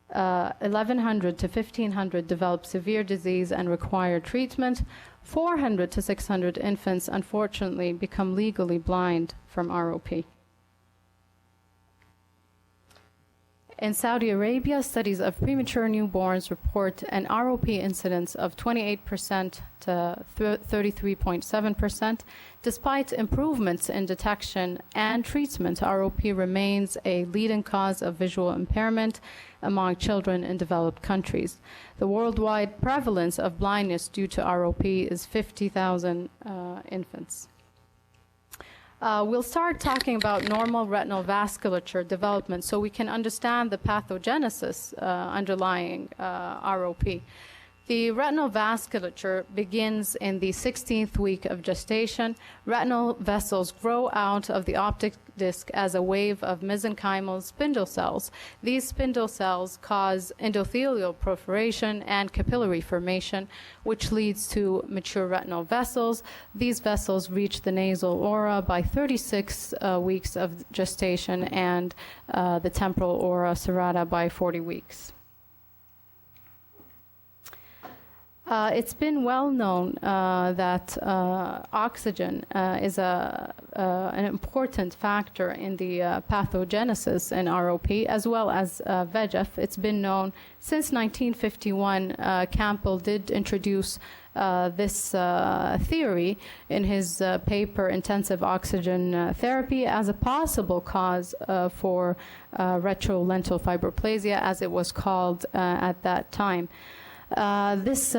1,100 to 1,500 develop severe disease and require treatment. 400 to 600 infants, unfortunately, become legally blind from ROP. In Saudi Arabia, studies of premature newborns report an ROP incidence of 28% to 33.7%. Despite improvements in detection and treatment, ROP remains a leading cause of visual impairment among children in developed countries. The worldwide prevalence of blindness due to ROP is 50,000 infants. We'll start talking about normal retinal vasculature development so we can understand the pathogenesis underlying ROP. The retinal vasculature begins in the 16th week of gestation. Retinal vessels grow out of the optic disc as a wave of mesenchymal spindle cells. These spindle cells cause endothelial proliferation and capillary formation, which leads to mature retinal vessels. These vessels reach the nasal aura by 36 weeks of gestation, and the temporal aura serrata by 40 weeks. It's been well known that oxygen is an important factor in the pathogenesis in ROP, as well as VEGF. It's been known since 1951. Campbell did introduce this theory in his paper, Intensive Oxygen Therapy, as a possible cause for retrolental fibroplasia, as it was called at that time. This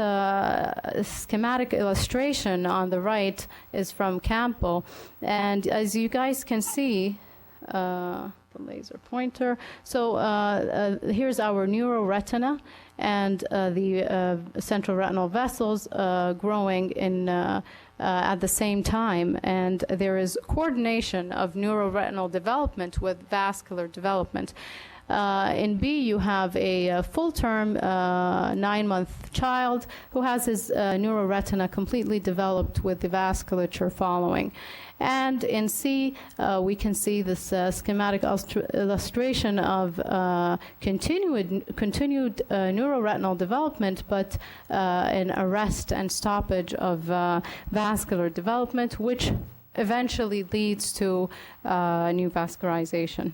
schematic illustration on the right is from Campbell, and as you guys can see, the laser pointer. So here's our neuroretina, and the central retinal vessels growing in at the same time, and there is coordination of neuroretinal development with vascular development. In B, you have a full-term 9-month child who has his neuroretina completely developed with the vasculature following. And in C, we can see this schematic illustration of continued neuroretinal development, but an arrest and stoppage of vascular development, which eventually leads to new vascularization.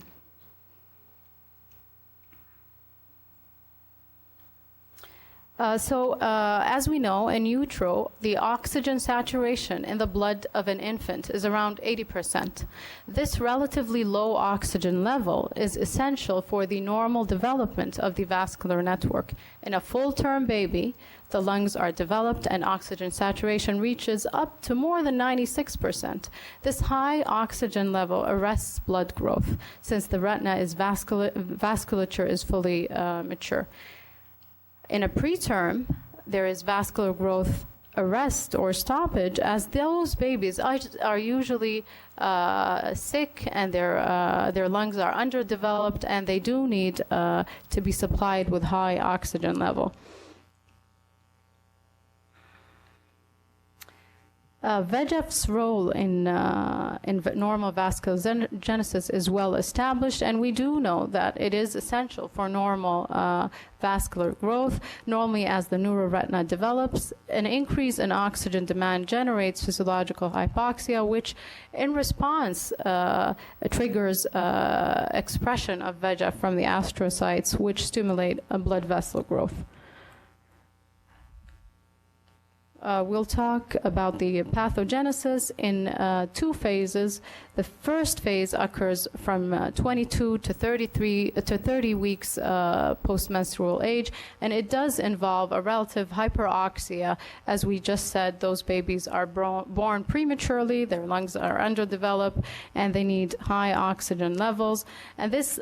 As we know, in utero, the oxygen saturation in the blood of an infant is around 80%. This relatively low oxygen level is essential for the normal development of the vascular network. In a full-term baby, the lungs are developed and oxygen saturation reaches up to more than 96%. This high oxygen level arrests blood growth since the retina is vasculature is fully mature. In a preterm, there is vascular growth arrest or stoppage, as those babies are usually sick and their lungs are underdeveloped, and they do need to be supplied with high oxygen level. VEGF's role in normal vasculogenesis is well established, and we do know that it is essential for normal vascular growth. Normally, as the neuroretina develops, an increase in oxygen demand generates physiological hypoxia, which in response triggers expression of VEGF from the astrocytes, which stimulate a blood vessel growth. We'll talk about the pathogenesis in 2 phases. The first phase occurs from 22 to 30 weeks post-menstrual age, and it does involve a relative hyperoxia. As we just said, those babies are born prematurely, their lungs are underdeveloped, and they need high oxygen levels. And this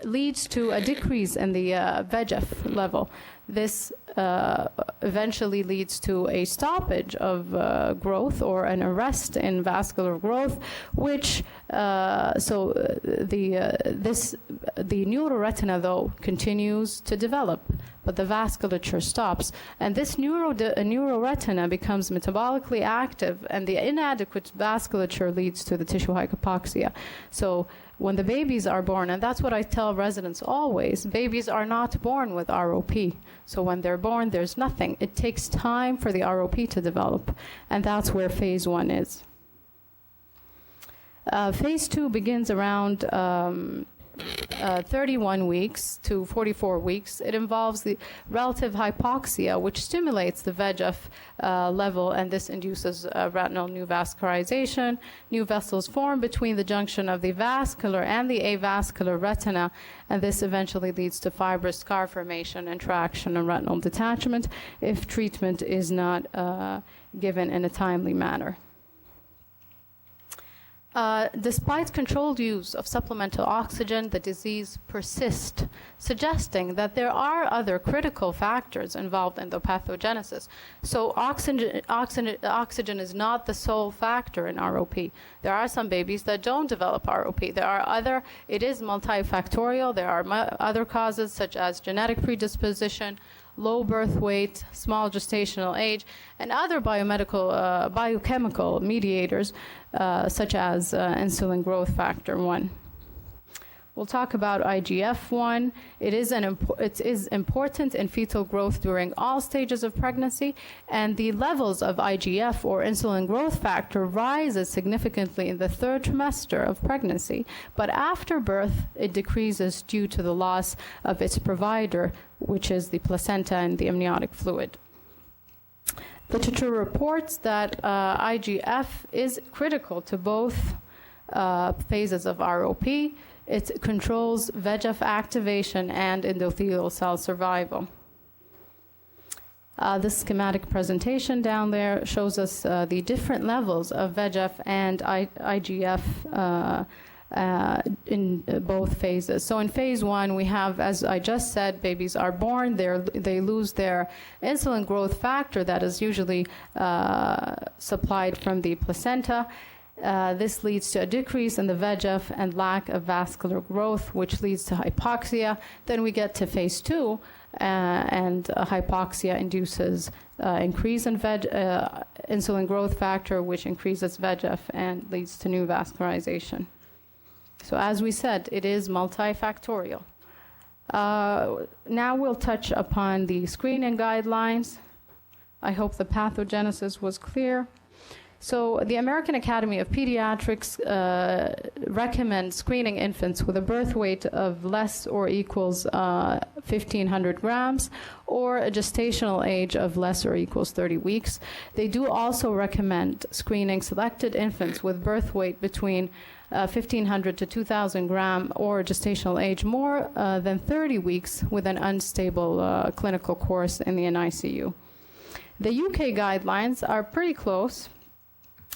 leads to a decrease in the VEGF level. This eventually leads to a stoppage of growth or an arrest in vascular growth, which the neuroretina though continues to develop, but the vasculature stops, and this neuroretina becomes metabolically active, and the inadequate vasculature leads to the tissue hypoxia. So when the babies are born, and that's what I tell residents always, babies are not born with ROP. So when they're born, there's nothing. It takes time for the ROP to develop, and that's where phase 1 is. Phase 2 begins around 31 weeks to 44 weeks. It involves the relative hypoxia, which stimulates the VEGF level, and this induces retinal new vascularization. New vessels form between the junction of the vascular and the avascular retina, and this eventually leads to fibrous scar formation and traction and retinal detachment if treatment is not given in a timely manner. Despite controlled use of supplemental oxygen, the disease persists, suggesting that there are other critical factors involved in the pathogenesis. So oxygen is not the sole factor in ROP. There are some babies that don't develop ROP. It is multifactorial. There are other causes such as genetic predisposition, low birth weight, small gestational age, and other biochemical mediators such as insulin growth factor 1. We'll talk about IGF-1. It is important in fetal growth during all stages of pregnancy, and the levels of IGF, or insulin growth factor, rises significantly in the 3rd trimester of pregnancy, but after birth it decreases due to the loss of its provider, which is the placenta and the amniotic fluid. Literature reports that IGF is critical to both phases of ROP. It controls VEGF activation and endothelial cell survival. This schematic presentation down there shows us the different levels of VEGF and IGF in both phases. So in phase 1, we have, as I just said, babies are born, they lose their insulin growth factor that is usually supplied from the placenta. This leads to a decrease in the VEGF and lack of vascular growth, which leads to hypoxia. Then we get to phase 2, and hypoxia induces increase in insulin growth factor, which increases VEGF and leads to new vascularization. So as we said, it is multifactorial. Now we'll touch upon the screening guidelines. I hope the pathogenesis was clear. So the American Academy of Pediatrics recommends screening infants with a birth weight of less or equals 1,500 grams or a gestational age of less or equals 30 weeks. They do also recommend screening selected infants with birth weight between 1,500 to 2,000 gram or gestational age more than 30 weeks with an unstable clinical course in the NICU. The UK guidelines are pretty close.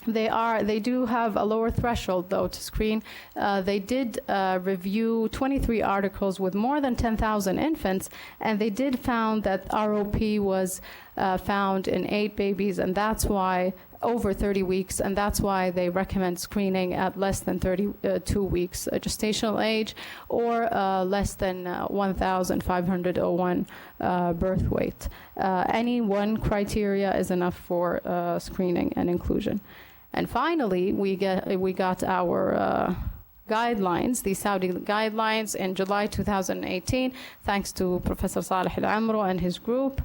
They do have a lower threshold, though, to screen. They did review 23 articles with more than 10,000 infants, and they did found that ROP was found in 8 babies, and that's why over 30 weeks, and that's why they recommend screening at less than 32 weeks gestational age or less than 1,501 birth weight. Any one criteria is enough for screening and inclusion. And finally, we got our guidelines, the Saudi guidelines, in July 2018, thanks to Professor Saleh Al-Amro and his group.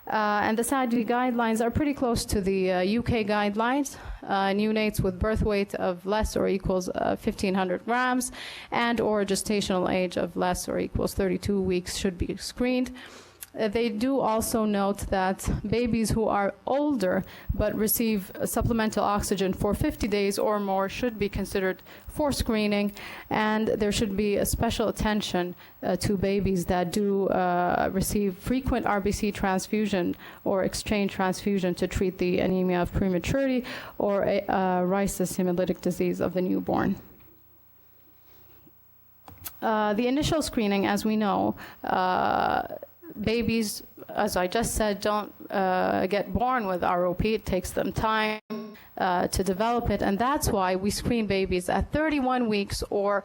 And the Saudi guidelines are pretty close to the UK guidelines. Neonates with birth weight of less or equals 1,500 grams and or gestational age of less or equals 32 weeks should be screened. They do also note that babies who are older but receive supplemental oxygen for 50 days or more should be considered for screening, and there should be a special attention to babies that do receive frequent RBC transfusion or exchange transfusion to treat the anemia of prematurity or Rice's hemolytic disease of the newborn. The initial screening, as we know, babies, as I just said, don't get born with ROP. It takes them time to develop it, and that's why we screen babies at 31 weeks or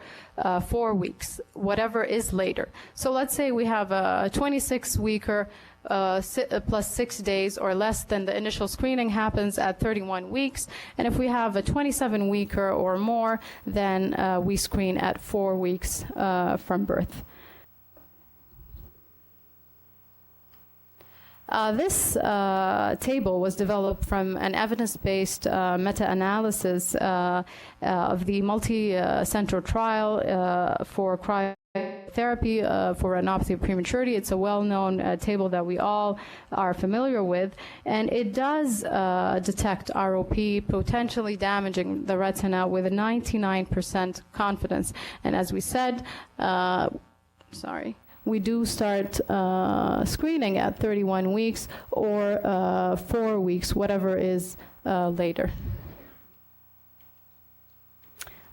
4 weeks, whatever is later. So let's say we have a 26-weeker plus 6 days or less, then the initial screening happens at 31 weeks. And if we have a 27-weeker or more, then we screen at 4 weeks from birth. This table was developed from an evidence-based meta-analysis of the multi-center trial for cryotherapy for retinopathy of prematurity. It's a well-known table that we all are familiar with, and it does detect ROP potentially damaging the retina with a 99% confidence. And as we said, we do start screening at 31 weeks or 4 weeks, whatever is later.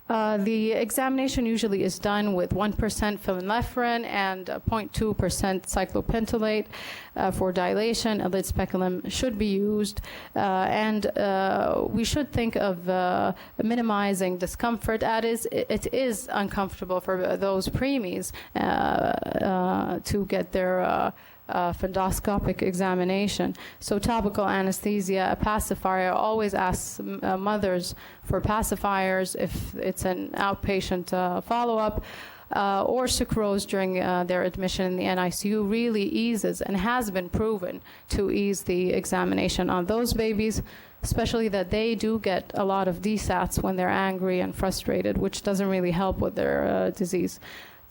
The examination usually is done with 1% phenylephrine and 0.2% cyclopentolate for dilation. A lid speculum should be used, and we should think of minimizing discomfort. It is uncomfortable for those preemies to get their fundoscopic examination. So topical anesthesia, a pacifier, always asks mothers for pacifiers if it's an outpatient follow-up, or sucrose during their admission in the NICU really eases and has been proven to ease the examination on those babies, especially that they do get a lot of DSATs when they're angry and frustrated, which doesn't really help with their disease.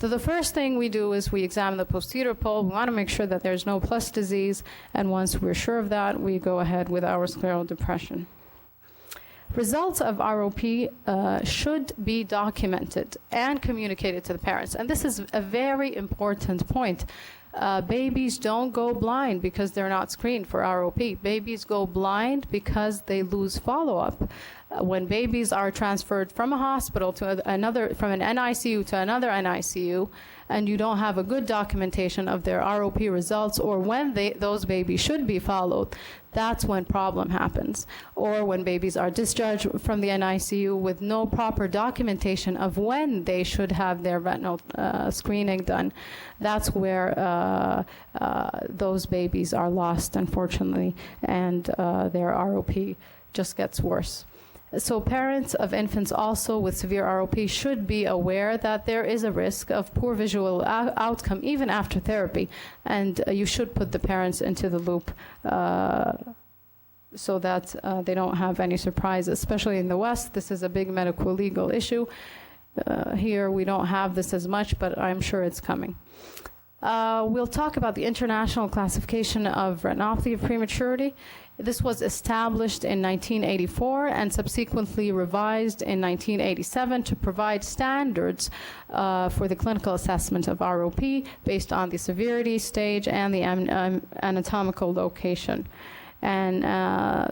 So the first thing we do is we examine the posterior pole. We want to make sure that there's no plus disease, and once we're sure of that, we go ahead with our scleral depression. Results of ROP should be documented and communicated to the parents, and this is a very important point. Babies don't go blind because they're not screened for ROP. Babies go blind because they lose follow-up. When babies are transferred from a hospital to another, from an NICU to another NICU, and you don't have a good documentation of their ROP results or when those babies should be followed, that's when problem happens. Or when babies are discharged from the NICU with no proper documentation of when they should have their retinal screening done, that's where those babies are lost, unfortunately, and their ROP just gets worse. So parents of infants also with severe ROP should be aware that there is a risk of poor visual outcome even after therapy, and you should put the parents into the loop so that they don't have any surprises. Especially in the West, this is a big medical legal issue. Here we don't have this as much, but I'm sure it's coming. We'll talk about the International Classification of Retinopathy of Prematurity. This was established in 1984 and subsequently revised in 1987 to provide standards for the clinical assessment of ROP based on the severity, stage, and the anatomical location. And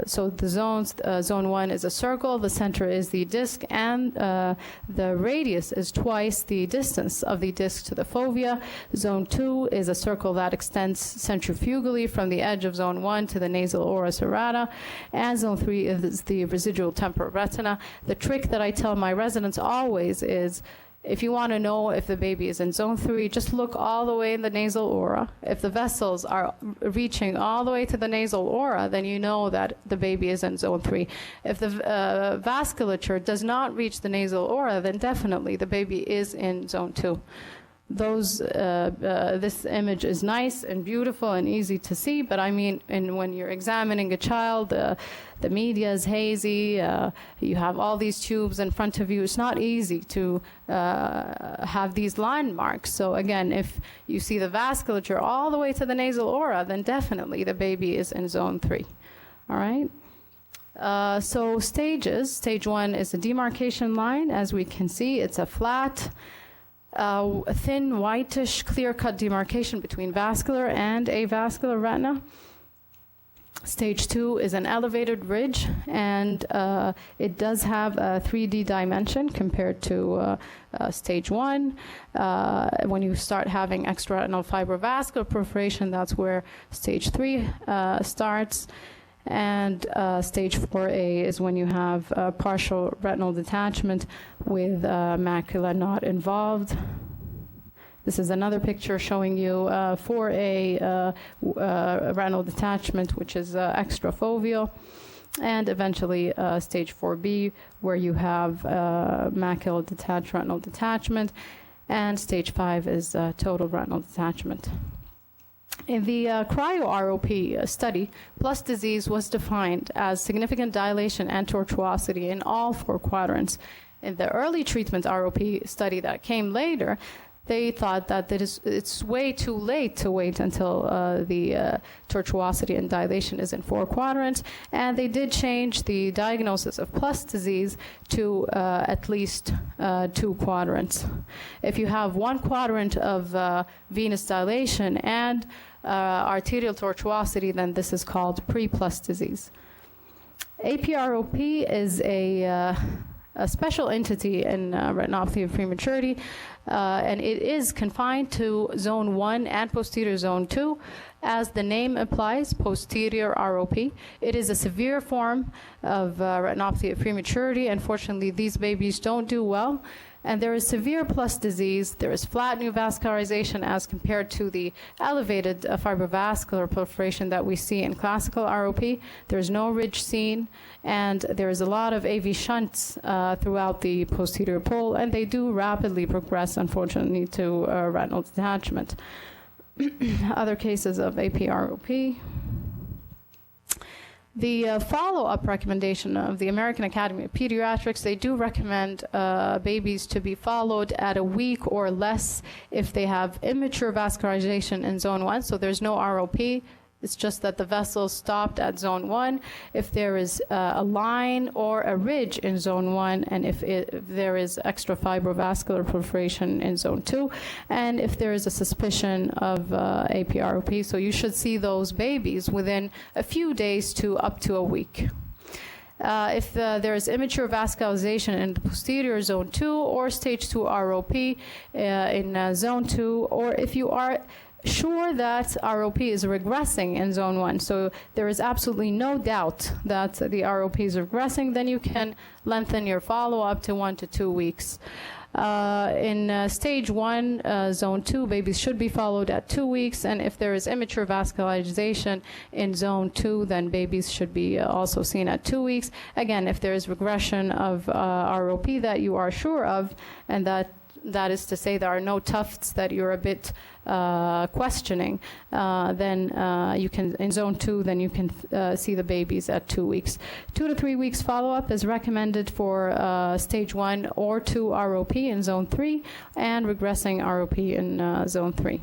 so the zones, zone 1 is a circle, the center is the disc, and the radius is twice the distance of the disc to the fovea. Zone 2 is a circle that extends centrifugally from the edge of zone 1 to the nasal ora serrata, and zone 3 is the residual temporal retina. The trick that I tell my residents always is, if you want to know if the baby is in zone 3, just look all the way in the nasal aura. If the vessels are reaching all the way to the nasal aura, then you know that the baby is in zone 3. If the vasculature does not reach the nasal aura, then definitely the baby is in zone 2. This image is nice and beautiful and easy to see, but I mean, when you're examining a child, the media is hazy, you have all these tubes in front of you, it's not easy to have these landmarks. So again, if you see the vasculature all the way to the nasal aura, then definitely the baby is in zone 3, all right? So stages, stage 1 is a demarcation line. As we can see, it's a flat, a thin, whitish, clear-cut demarcation between vascular and avascular retina. Stage 2 is an elevated ridge, and it does have a 3D dimension compared to stage 1. When you start having extraretinal fibrovascular proliferation, that's where stage 3 starts. And stage 4A is when you have partial retinal detachment with macula not involved. This is another picture showing you 4A retinal detachment, which is extrafoveal, and eventually stage 4B, where you have macula detached retinal detachment, and stage 5 is total retinal detachment. In the cryo-ROP study, plus disease was defined as significant dilation and tortuosity in all 4 quadrants. In the early treatment ROP study that came later, they thought that it's way too late to wait until the tortuosity and dilation is in 4 quadrants, and they did change the diagnosis of plus disease to at least 2 quadrants. If you have 1 quadrant of venous dilation and arterial tortuosity, then this is called pre-plus disease. APROP is a special entity in retinopathy of prematurity, and it is confined to zone 1 and posterior zone 2. As the name implies, posterior ROP. It is a severe form of retinopathy of prematurity. Unfortunately, these babies don't do well. And there is severe plus disease. There is flat neovascularization as compared to the elevated fibrovascular proliferation that we see in classical ROP. There's no ridge seen, and there is a lot of AV shunts throughout the posterior pole, and they do rapidly progress, unfortunately, to retinal detachment. Other cases of APROP. The follow-up recommendation of the American Academy of Pediatrics, they do recommend babies to be followed at a week or less if they have immature vascularization in zone 1, so there's no ROP It's just that the vessel stopped at zone 1. If there is a line or a ridge in zone 1, and if there is extrafibrovascular proliferation in zone 2, and if there is a suspicion of APROP. So you should see those babies within a few days to up to a week. If there is immature vascularization in the posterior zone 2 or stage 2 ROP in zone 2, or if you are sure that ROP is regressing in zone 1, so there is absolutely no doubt that the ROP is regressing, then you can lengthen your follow-up to 1 to 2 weeks. In stage 1, zone 2, babies should be followed at 2 weeks, and if there is immature vascularization in zone 2, then babies should be also seen at 2 weeks. Again, if there is regression of ROP that you are sure of, and that is to say there are no tufts that you're a bit questioning, then you can, in zone 2, then you can see the babies at 2 weeks. 2 to 3 weeks follow-up is recommended for stage 1 or 2 ROP in zone 3 and regressing ROP in zone 3.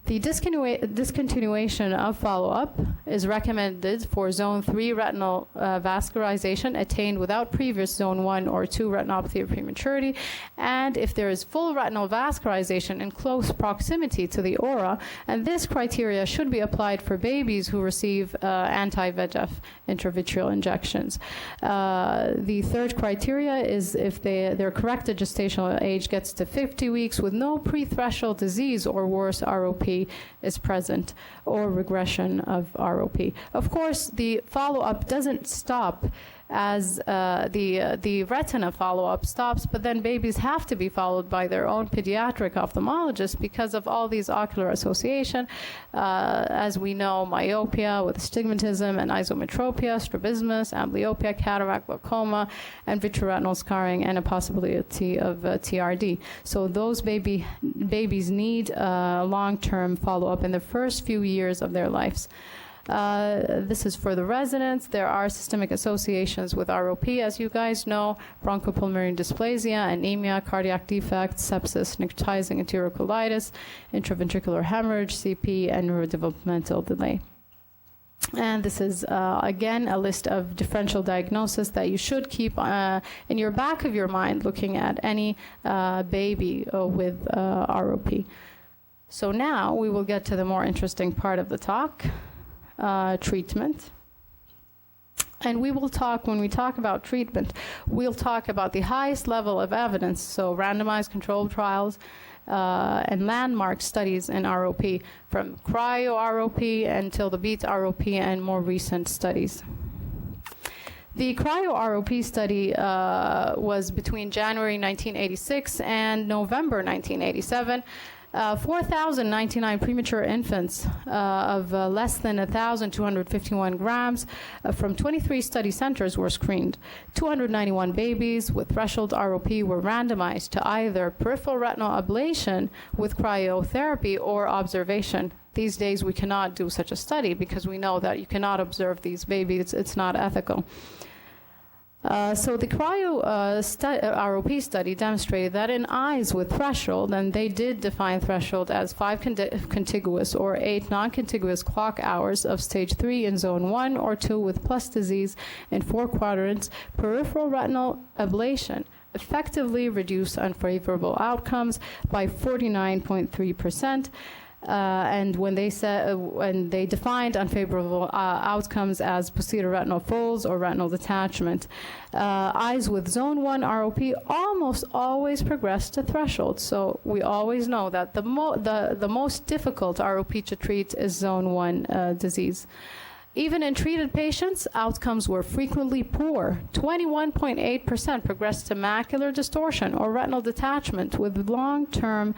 The discontinuation of follow-up is recommended for zone 3 retinal vascularization attained without previous zone 1 or 2 retinopathy of prematurity, and if there is full retinal vascularization in close proximity to the aura, and this criteria should be applied for babies who receive anti-VEGF intravitreal injections. The third criteria is if their corrected gestational age gets to 50 weeks with no pre-threshold disease or worse ROP is present, or regression of ROP. Of course, the follow-up doesn't stop as the retina follow-up stops, but then babies have to be followed by their own pediatric ophthalmologist because of all these ocular association. As we know, myopia with astigmatism and isometropia, strabismus, amblyopia, cataract, glaucoma, and vitreoretinal scarring, and a possibility of TRD. So those babies need long-term follow-up in the first few years of their lives. This is for the residents. There are systemic associations with ROP, as you guys know: bronchopulmonary dysplasia, anemia, cardiac defects, sepsis, necrotizing enterocolitis, intraventricular hemorrhage, CP, and neurodevelopmental delay. And this is, again, a list of differential diagnosis that you should keep in your back of your mind looking at any baby with ROP. So now we will get to the more interesting part of the talk. Treatment. And we will talk, when we talk about treatment, we'll talk about the highest level of evidence, so randomized controlled trials and landmark studies in ROP, from cryo-ROP until the beat ROP and more recent studies. The cryo-ROP study was between January 1986 and November 1987. 4,099 premature infants of less than 1,251 grams from 23 study centers were screened. 291 babies with threshold ROP were randomized to either peripheral retinal ablation with cryotherapy or observation. These days we cannot do such a study because we know that you cannot observe these babies. It's not ethical. So the ROP study demonstrated that in eyes with threshold, and they did define threshold as 5 contiguous or 8 non-contiguous clock hours of stage 3 in zone 1 or 2 with plus disease in 4 quadrants, peripheral retinal ablation effectively reduced unfavorable outcomes by 49.3%. And when they defined unfavorable outcomes as posterior retinal folds or retinal detachment, eyes with zone 1 ROP almost always progress to threshold. So we always know that the most difficult ROP to treat is zone 1 disease. Even in treated patients, outcomes were frequently poor. 21.8% progressed to macular distortion or retinal detachment with long-term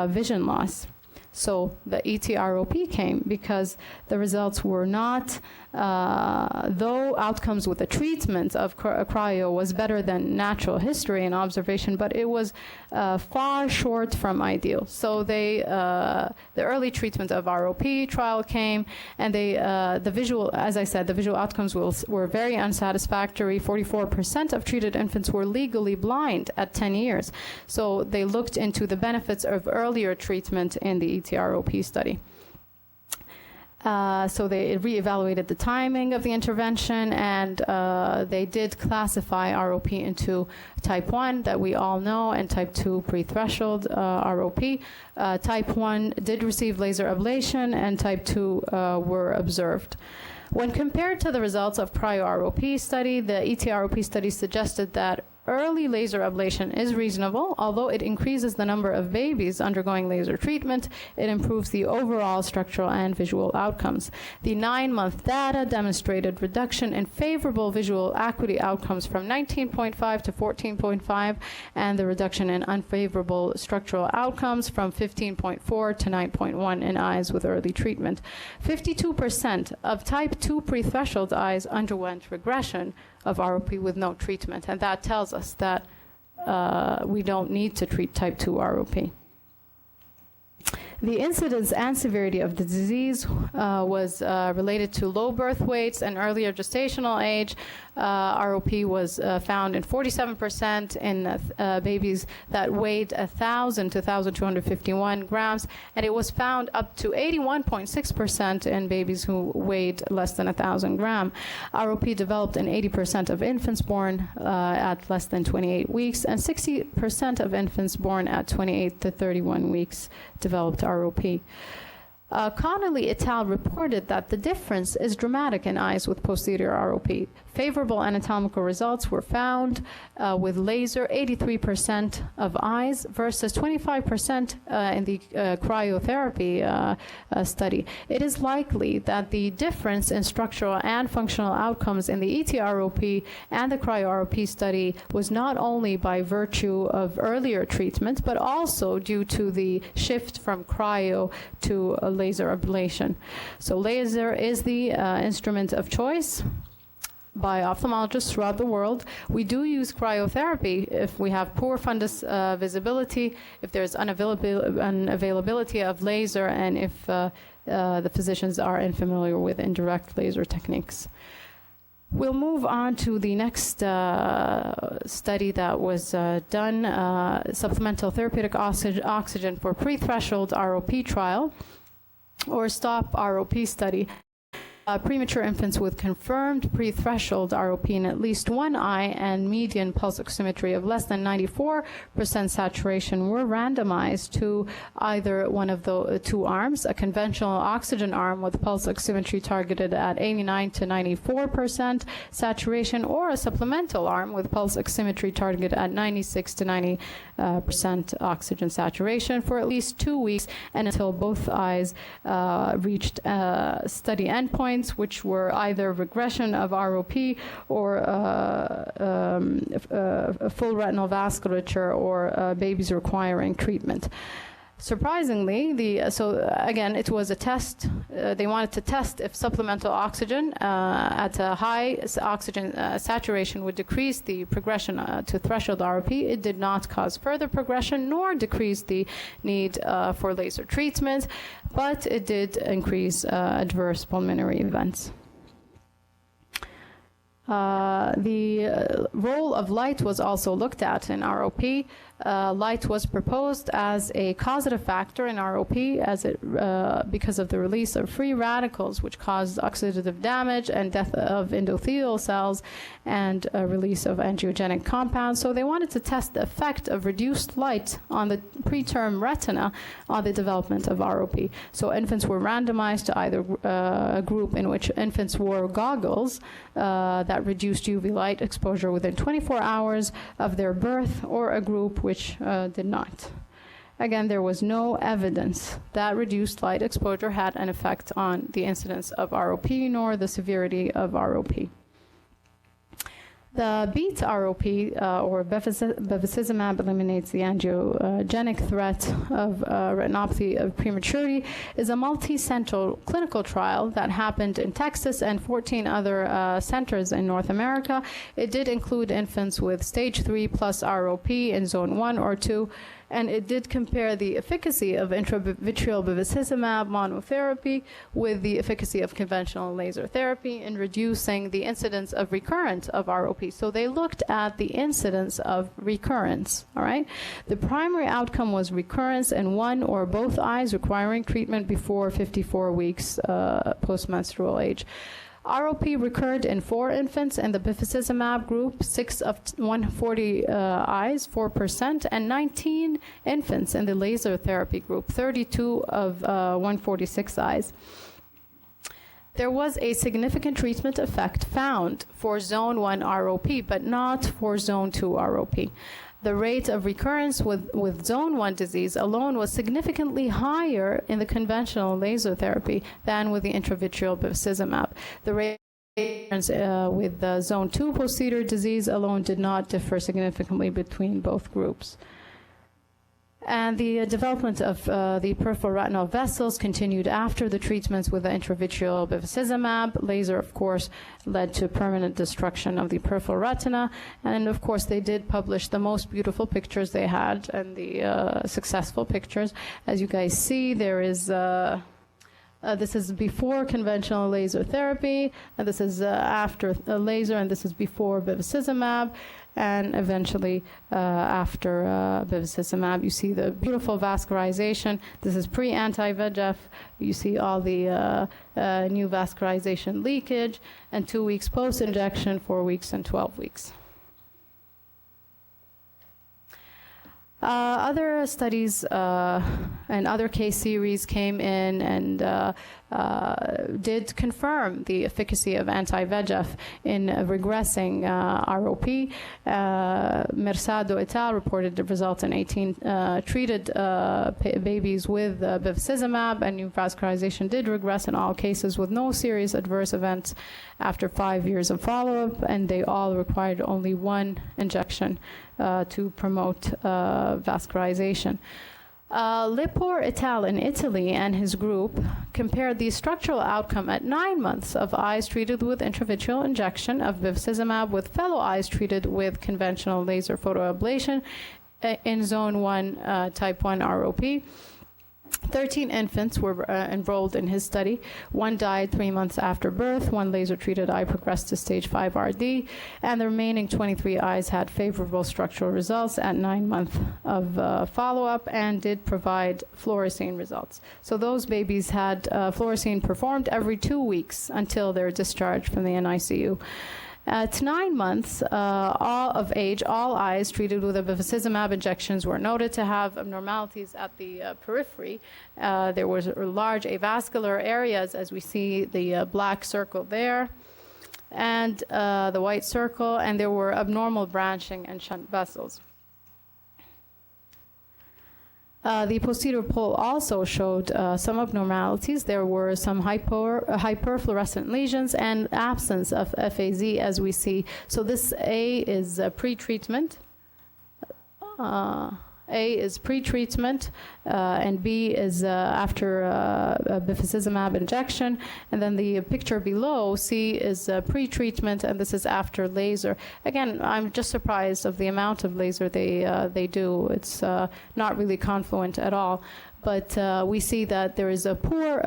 vision loss. So the ETROP came because the results were not, though outcomes with the treatment of cryo was better than natural history and observation, but it was far short from ideal. So the early treatment of ROP trial came, and the visual, as I said, the visual outcomes were very unsatisfactory. 44% of treated infants were legally blind at 10 years. So they looked into the benefits of earlier treatment in the ETROP study. So they reevaluated the timing of the intervention, and they did classify ROP into type 1 that we all know and type 2 pre-threshold ROP. Type 1 did receive laser ablation, and type 2 were observed. When compared to the results of prior ROP study, the ET-ROP study suggested that early laser ablation is reasonable. Although it increases the number of babies undergoing laser treatment, it improves the overall structural and visual outcomes. The 9-month data demonstrated reduction in favorable visual acuity outcomes from 19.5 to 14.5, and the reduction in unfavorable structural outcomes from 15.4 to 9.1 in eyes with early treatment. 52% of type 2 pre-threshold eyes underwent regression of ROP with no treatment, and that tells us that we don't need to treat type 2 ROP. The incidence and severity of the disease was related to low birth weights and earlier gestational age. ROP was found in 47% in babies that weighed 1,000 to 1,251 grams, and it was found up to 81.6% in babies who weighed less than 1,000 grams. ROP developed in 80% of infants born at less than 28 weeks, and 60% of infants born at 28 to 31 weeks developed ROP. Connolly et al. Reported that the difference is dramatic in eyes with posterior ROP. Favorable anatomical results were found with laser 83% of eyes versus 25% in the cryotherapy study. It is likely that the difference in structural and functional outcomes in the ET-ROP and the cryo-ROP study was not only by virtue of earlier treatment, but also due to the shift from cryo to laser ablation. So laser is the instrument of choice by ophthalmologists throughout the world. We do use cryotherapy if we have poor fundus visibility, if there's unavailability of laser, and if the physicians are unfamiliar with indirect laser techniques. We'll move on to the next study that was done, supplemental therapeutic oxygen for pre-threshold ROP trial, or STOP ROP study. Premature infants with confirmed pre-threshold ROP in at least one eye and median pulse oximetry of less than 94% saturation were randomized to either one of the two arms, a conventional oxygen arm with pulse oximetry targeted at 89 to 94% saturation, or a supplemental arm with pulse oximetry targeted at 96 to 90% oxygen saturation for at least 2 weeks, and until both eyes reached study endpoints, which were either regression of ROP or full retinal vasculature, or babies requiring treatment. Surprisingly, so again, it was a test. They wanted to test if supplemental oxygen at a high oxygen saturation would decrease the progression to threshold ROP. It did not cause further progression nor decrease the need for laser treatment, but it did increase adverse pulmonary events. The role of light was also looked at in ROP. Light was proposed as a causative factor in ROP because of the release of free radicals, which caused oxidative damage and death of endothelial cells, and release of angiogenic compounds. So they wanted to test the effect of reduced light on the preterm retina on the development of ROP. So infants were randomized to either a group in which infants wore goggles that reduced UV light exposure within 24 hours of their birth, or a group which did not. Again, there was no evidence that reduced light exposure had an effect on the incidence of ROP nor the severity of ROP. The BEAT ROP, or bevacizumab, eliminates the angiogenic threat of retinopathy of prematurity, is a multi-center clinical trial that happened in Texas and 14 other centers in North America. It did include infants with stage 3 plus ROP in zone 1 or 2, and it did compare the efficacy of intravitreal bevacizumab monotherapy with the efficacy of conventional laser therapy in reducing the incidence of recurrence of ROP IOP. So they looked at the incidence of recurrence, all right? The primary outcome was recurrence in one or both eyes requiring treatment before 54 weeks post-menstrual age. ROP recurred in 4 infants in the bevacizumab group, 6 of 140 eyes, 4%, and 19 infants in the laser therapy group, 32 of 146 eyes. There was a significant treatment effect found for zone 1 ROP, but not for zone 2 ROP. The rate of recurrence with zone 1 disease alone was significantly higher in the conventional laser therapy than with the intravitreal bevacizumab. The rate with the zone 2 posterior disease alone did not differ significantly between both groups. And the development of the peripheral retinal vessels continued after the treatments with the intravitreal bevacizumab. Laser, of course, led to permanent destruction of the peripheral retina. And, of course, they did publish the most beautiful pictures they had and the successful pictures. As you guys see, there is... this is before conventional laser therapy, and this is after laser, and this is before bevacizumab, and eventually after bevacizumab. You see the beautiful vascularization. This is pre-anti-VEGF. You see all the new vascularization leakage, and 2 weeks post-injection, 4 weeks, and 12 weeks. Other studies and other case series came in and did confirm the efficacy of anti-VEGF in regressing ROP. Mersado et al. Reported the results in 18 treated babies with bevacizumab, and new vascularization did regress in all cases with no serious adverse events after 5 years of follow-up, and they all required only 1 injection to promote vascularization. Lepore et al. In Italy and his group compared the structural outcome at 9 months of eyes treated with intravitreal injection of bevacizumab with fellow eyes treated with conventional laser photoablation in zone 1 type 1 ROP. 13 infants were enrolled in his study. 1 died 3 months after birth. 1 laser-treated eye progressed to stage 5 RD, and the remaining 23 eyes had favorable structural results at 9 months of follow-up and did provide fluorescein results. So those babies had fluorescein performed every 2 weeks until their discharge from the NICU. At 9 months all of age, all eyes treated with bevacizumab injections were noted to have abnormalities at the periphery. There was large avascular areas, as we see the black circle there, and the white circle, and there were abnormal branching and shunt vessels. The posterior pole also showed some abnormalities. There were some hyperfluorescent lesions and absence of FAZ, as we see. So this A is pre-treatment. A is pre-treatment, and B is after bevacizumab injection. And then the picture below, C is pre-treatment, and this is after laser. Again, I'm just surprised of the amount of laser they do. It's not really confluent at all. But we see that there is a poor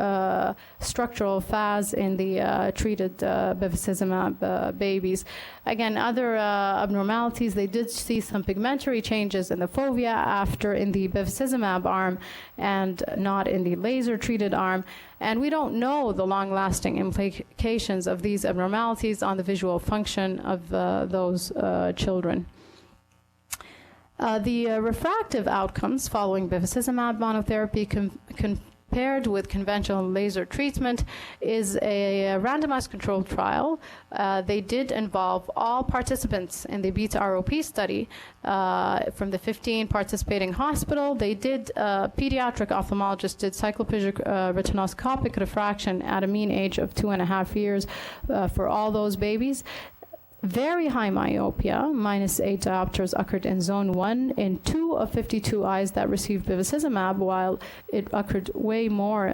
structural phase in the treated bevacizumab babies. Again, other abnormalities, they did see some pigmentary changes in the fovea after in the bevacizumab arm and not in the laser-treated arm. And we don't know the long-lasting implications of these abnormalities on the visual function of those children. The refractive outcomes following bevacizumab monotherapy compared with conventional laser treatment is a randomized controlled trial. They did involve all participants in the beta ROP study from the 15 participating hospital. They did, pediatric ophthalmologist did cyclophotocoagulation retinoscopic refraction at a mean age of 2.5 years for all those babies. Very high myopia, -8 diopters, occurred in zone 1 in 2 of 52 eyes that received bevacizumab, while it occurred way more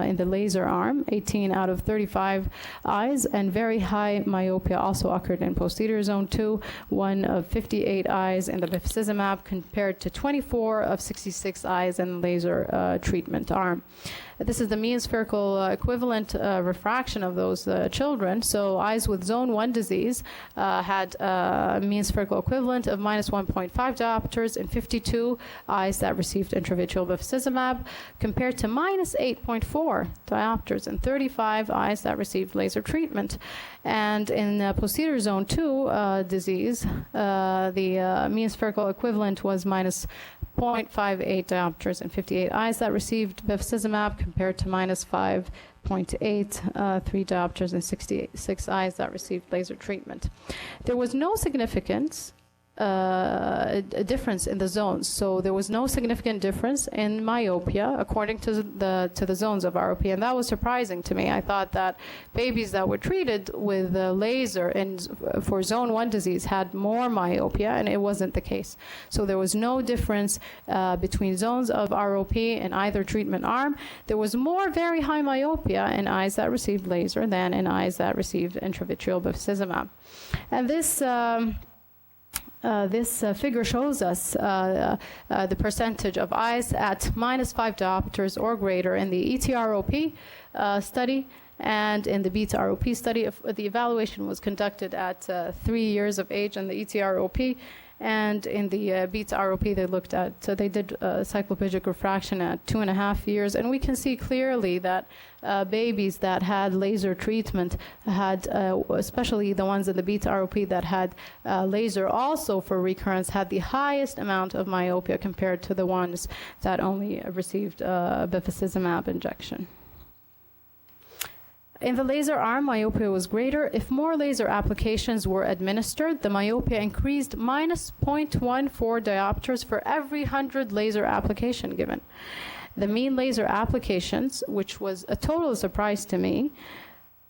in the laser arm, 18 out of 35 eyes, and very high myopia also occurred in posterior zone 2, 1 of 58 eyes in the bevacizumab compared to 24 of 66 eyes in the laser treatment arm. This is the mean spherical equivalent refraction of those children. So eyes with zone 1 disease had a mean spherical equivalent of minus 1.5 diopters in 52 eyes that received intravitreal bevacizumab, compared to minus 8.4 diopters in 35 eyes that received laser treatment. And in posterior zone 2 disease, the mean spherical equivalent was minus 0.58 diopters in 58 eyes that received bevacizumab, compared to minus 5.83 diopters in 66 eyes that received laser treatment. There was no significance a difference in the zones. So there was no significant difference in myopia according to the zones of ROP, and that was surprising to me. I thought that babies that were treated with laser for zone 1 disease had more myopia, and it wasn't the case. So there was no difference between zones of ROP in either treatment arm. There was more very high myopia in eyes that received laser than in eyes that received intravitreal bevacizumab. And this figure shows us the percentage of eyes at minus 5 diopters or greater in the ETROP study, and in the beta ROP study. The evaluation was conducted at 3 years of age in the ETROP, and in the beta ROP they did cycloplegic refraction at 2.5 years, and we can see clearly that babies that had laser treatment had, especially the ones in the beta ROP that had laser also for recurrence, had the highest amount of myopia compared to the ones that only received bevacizumab injection. In the laser arm, myopia was greater. If more laser applications were administered, the myopia increased minus 0.14 diopters for every 100 laser application given. The mean laser applications, which was a total surprise to me,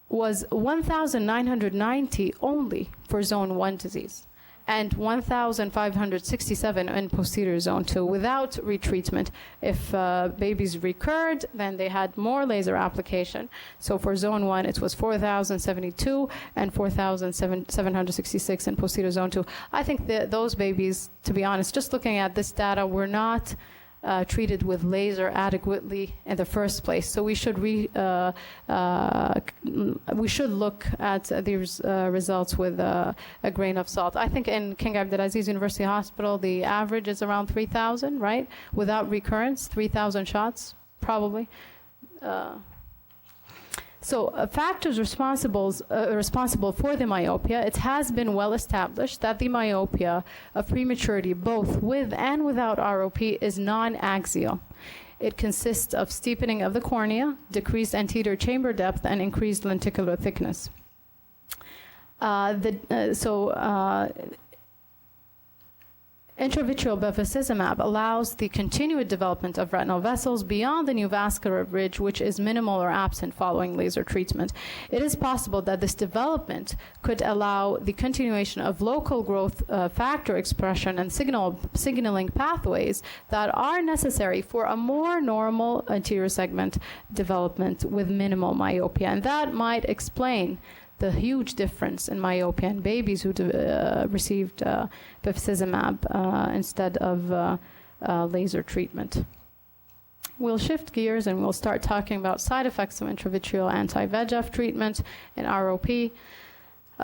was 1,990 only for zone 1 disease, and 1,567 in posterior zone 2 without retreatment. If babies recurred, then they had more laser application. So for zone 1, it was 4,072 and 4,766 in posterior zone 2. I think that those babies, to be honest, just looking at this data, were not treated with laser adequately in the first place. So we should look at these results with a grain of salt. I think in King Abdulaziz University Hospital, the average is around 3,000, right? Without recurrence, 3,000 shots, probably. Factors responsible for the myopia, it has been well established that the myopia of prematurity, both with and without ROP, is non-axial. It consists of steepening of the cornea, decreased anterior chamber depth, and increased lenticular thickness. Intravitreal bevacizumab allows the continued development of retinal vessels beyond the neovascular ridge, which is minimal or absent following laser treatment. It is possible that this development could allow the continuation of local growth factor expression and signaling pathways that are necessary for a more normal anterior segment development with minimal myopia. And that might explain the huge difference in myopia in babies who received bevacizumab instead of laser treatment. We'll shift gears and we'll start talking about side effects of intravitreal anti-VEGF treatment in ROP.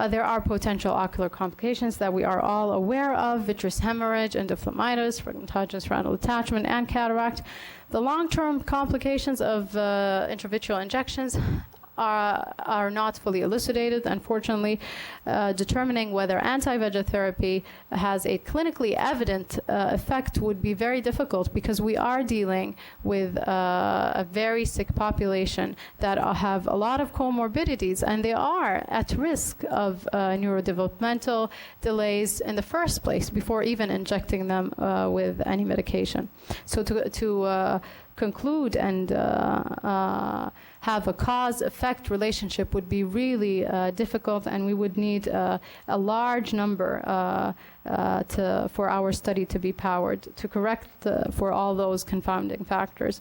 There are potential ocular complications that we are all aware of: vitreous hemorrhage, endophthalmitis, fragmentogenous retinal detachment, and cataract. The long-term complications of intravitreal injections are not fully elucidated. Unfortunately, determining whether anti-VEGF therapy has a clinically evident effect would be very difficult, because we are dealing with a very sick population that have a lot of comorbidities, and they are at risk of neurodevelopmental delays in the first place before even injecting them with any medication. So to conclude and have a cause-effect relationship would be really difficult, and we would need a large number for our study to be powered to correct for all those confounding factors.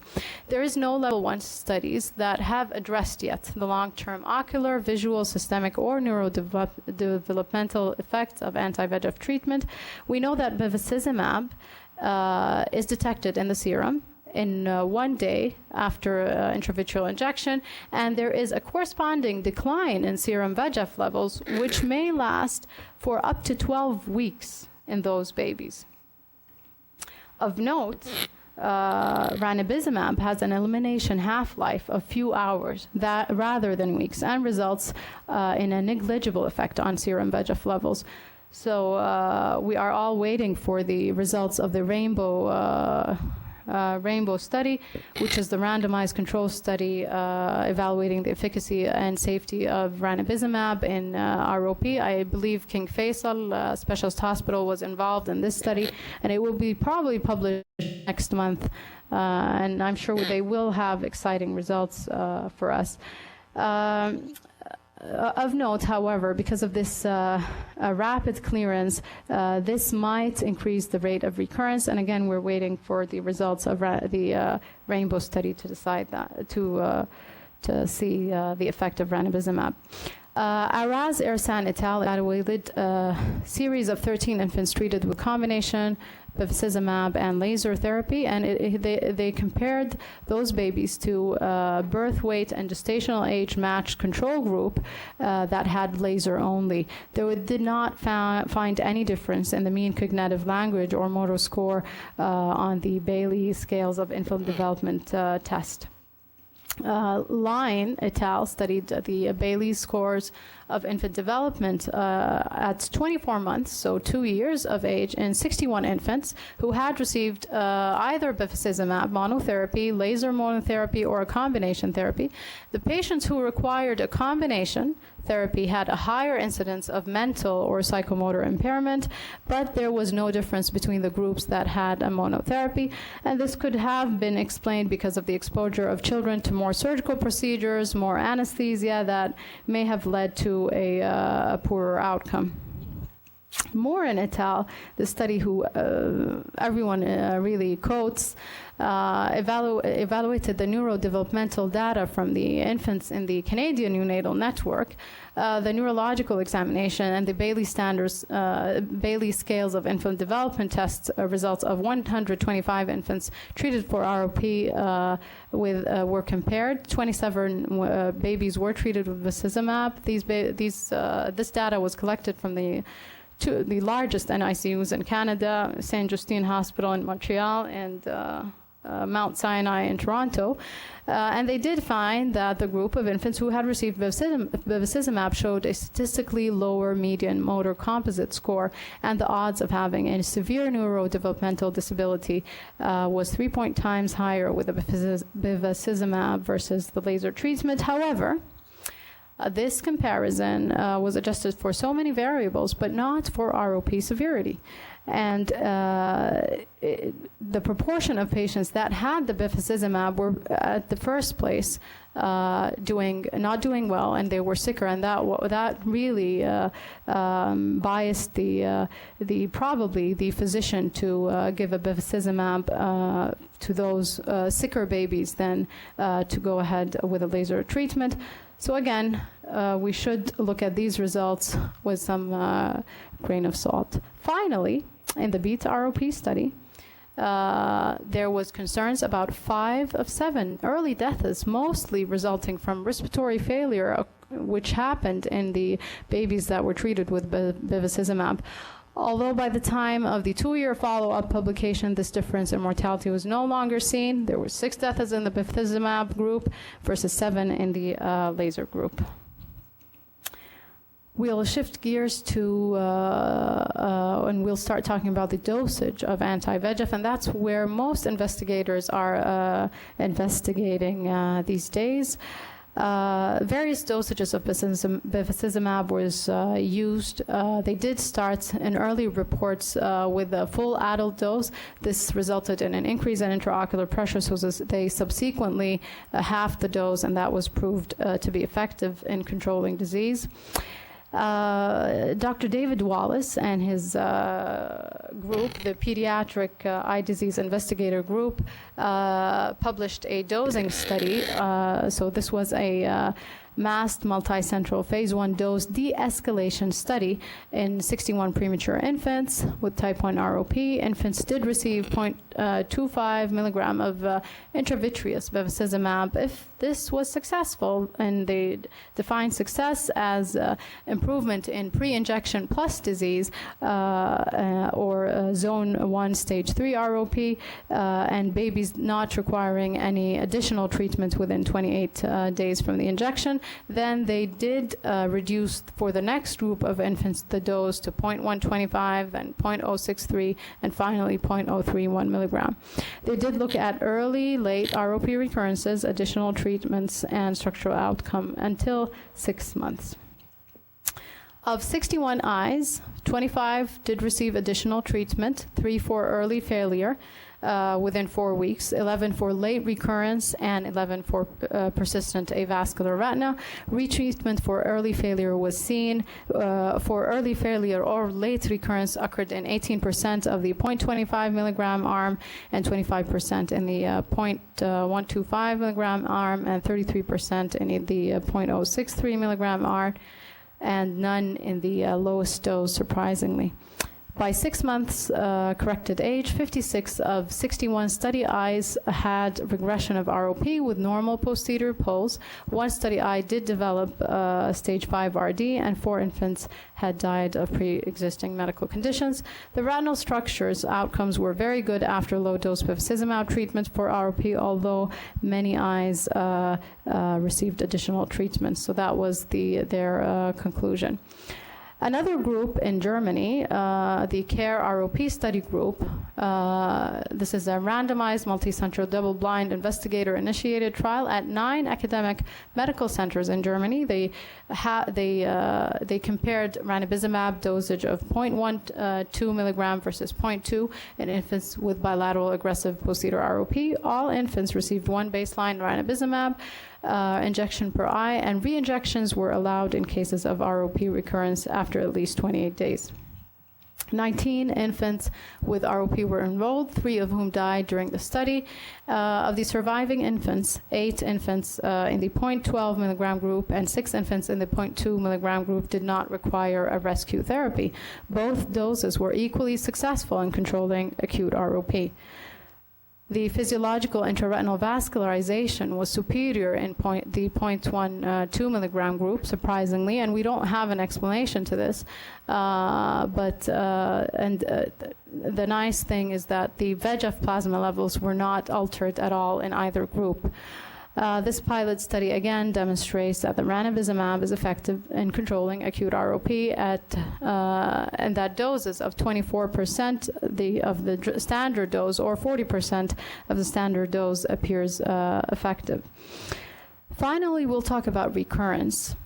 There is no level 1 studies that have addressed yet the long-term ocular, visual, systemic, or neurodevelopmental effects of anti-VEGF treatment. We know that bevacizumab is detected in the serum. in 1 day after intravitreal injection, and there is a corresponding decline in serum VEGF levels, which may last for up to 12 weeks in those babies. Of note, ranibizumab has an elimination half-life of few hours rather than weeks, and results in a negligible effect on serum VEGF levels. So we are all waiting for the results of the Rainbow study, which is the randomized control study evaluating the efficacy and safety of ranibizumab in ROP. I believe King Faisal Specialist Hospital was involved in this study, and it will be probably published next month, and I'm sure they will have exciting results for us. Of note, however, because of this rapid clearance, this might increase the rate of recurrence. And again, we're waiting for the results of the Rainbow study to decide that, to see the effect of ranibizumab. Araz Ersan et al. Evaluated a series of 13 infants treated with combination bevacizumab and laser therapy, and they compared those babies to birth weight and gestational age matched control group that had laser only. They did not find any difference in the mean cognitive language or motor score on the Bailey scales of infant development test. Line et al. Studied the Bailey scores of infant development at 24 months, so 2 years of age, in 61 infants who had received either bevacizumab monotherapy, laser monotherapy, or a combination therapy. The patients who required a combination therapy had a higher incidence of mental or psychomotor impairment, but there was no difference between the groups that had a monotherapy, and this could have been explained because of the exposure of children to more surgical procedures, more anesthesia, that may have led to a poorer outcome. Morin et al., the study who everyone really quotes, evaluated the neurodevelopmental data from the infants in the Canadian Neonatal Network, the neurological examination, and the Bailey standards, Bailey scales of infant development tests results of 125 infants treated for ROP were compared. 27 babies were treated with bevacizumab. This data was collected from the largest NICUs in Canada, Saint Justine Hospital in Montreal, and Mount Sinai in Toronto. And they did find that the group of infants who had received bevacizumab showed a statistically lower median motor composite score, and the odds of having a severe neurodevelopmental disability was 3 times higher with the bevacizumab versus the laser treatment. However, this comparison was adjusted for so many variables, but not for ROP severity. And the proportion of patients that had the bevacizumab were at the first place not doing well, and they were sicker, and that really biased probably the physician to give a bevacizumab to those sicker babies than to go ahead with a laser treatment. So again, we should look at these results with some grain of salt. Finally, in the Beta ROP study, there was concerns about 5 of 7 early deaths, mostly resulting from respiratory failure, which happened in the babies that were treated with bevacizumab. Although by the time of the 2-year follow-up publication, this difference in mortality was no longer seen. There were 6 deaths in the bevacizumab group versus 7 in the laser group. We'll shift gears to, and we'll start talking about the dosage of anti-VEGF, and that's where most investigators are investigating these days. Various dosages of bevacizumab was used. They did start in early reports with a full adult dose. This resulted in an increase in intraocular pressure, so they subsequently halved the dose, and that was proved to be effective in controlling disease. Dr. David Wallace and his group, the Pediatric Eye Disease Investigator Group, published a dosing study. So this was a masked multicentral phase 1 dose de-escalation study in 61 premature infants with type 1 ROP. Infants did receive 0.25 milligram of intravitreous bevacizumab. If this was successful, and they define success as improvement in pre-injection plus disease or zone 1 stage 3 ROP, and babies not requiring any additional treatment within 28 days from the injection, then they did reduce for the next group of infants the dose to 0.125, then 0.063, and finally 0.031 milligram. They did look at early, late ROP recurrences, additional treatments, and structural outcome until 6 months. Of 61 eyes, 25 did receive additional treatment, 3 for early failure within 4 weeks, 11 for late recurrence, and 11 for persistent avascular retina. Retreatment for early failure was seen. For early failure or late recurrence occurred in 18% of the 0.25 milligram arm, and 25% in the 0.125 milligram arm, and 33% in the 0.063 milligram arm, and none in the lowest dose, surprisingly. By 6 months corrected age, 56 of 61 study eyes had regression of ROP with normal posterior poles. 1 study eye did develop stage 5 RD, and 4 infants had died of pre-existing medical conditions. The retinal structures outcomes were very good after low-dose bevacizumab treatment for ROP, although many eyes received additional treatment. So that was their conclusion. Another group in Germany, the CARE ROP study group, this is a randomized multicentral double-blind investigator-initiated trial at 9 academic medical centers in Germany. They compared ranibizumab dosage of 0.12 milligram versus 0.2 in infants with bilateral aggressive posterior ROP. All infants received 1 baseline ranibizumab injection per eye, and re-injections were allowed in cases of ROP recurrence after at least 28 days. 19 infants with ROP were enrolled, 3 of whom died during the study. Of the surviving infants, 8 infants in the 0.12 milligram group and 6 infants in the 0.2 milligram group did not require a rescue therapy. Both doses were equally successful in controlling acute ROP. The physiological intraretinal vascularization was superior in the 0.12 milligram group, surprisingly, and we don't have an explanation to this. The nice thing is that the VEGF plasma levels were not altered at all in either group. This pilot study again demonstrates that the ranibizumab is effective in controlling acute ROP and that doses of 24% of the standard dose or 40% of the standard dose appears effective. Finally, we'll talk about recurrence.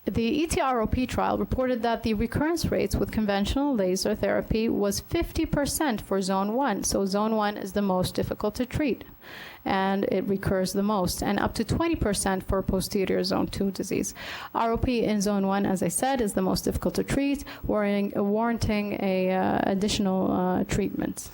The ETROP trial reported that the recurrence rates with conventional laser therapy was 50% for zone 1. So zone 1 is the most difficult to treat, and it recurs the most, and up to 20% for posterior zone 2 disease. ROP in zone 1, as I said, is the most difficult to treat, warranting additional treatments.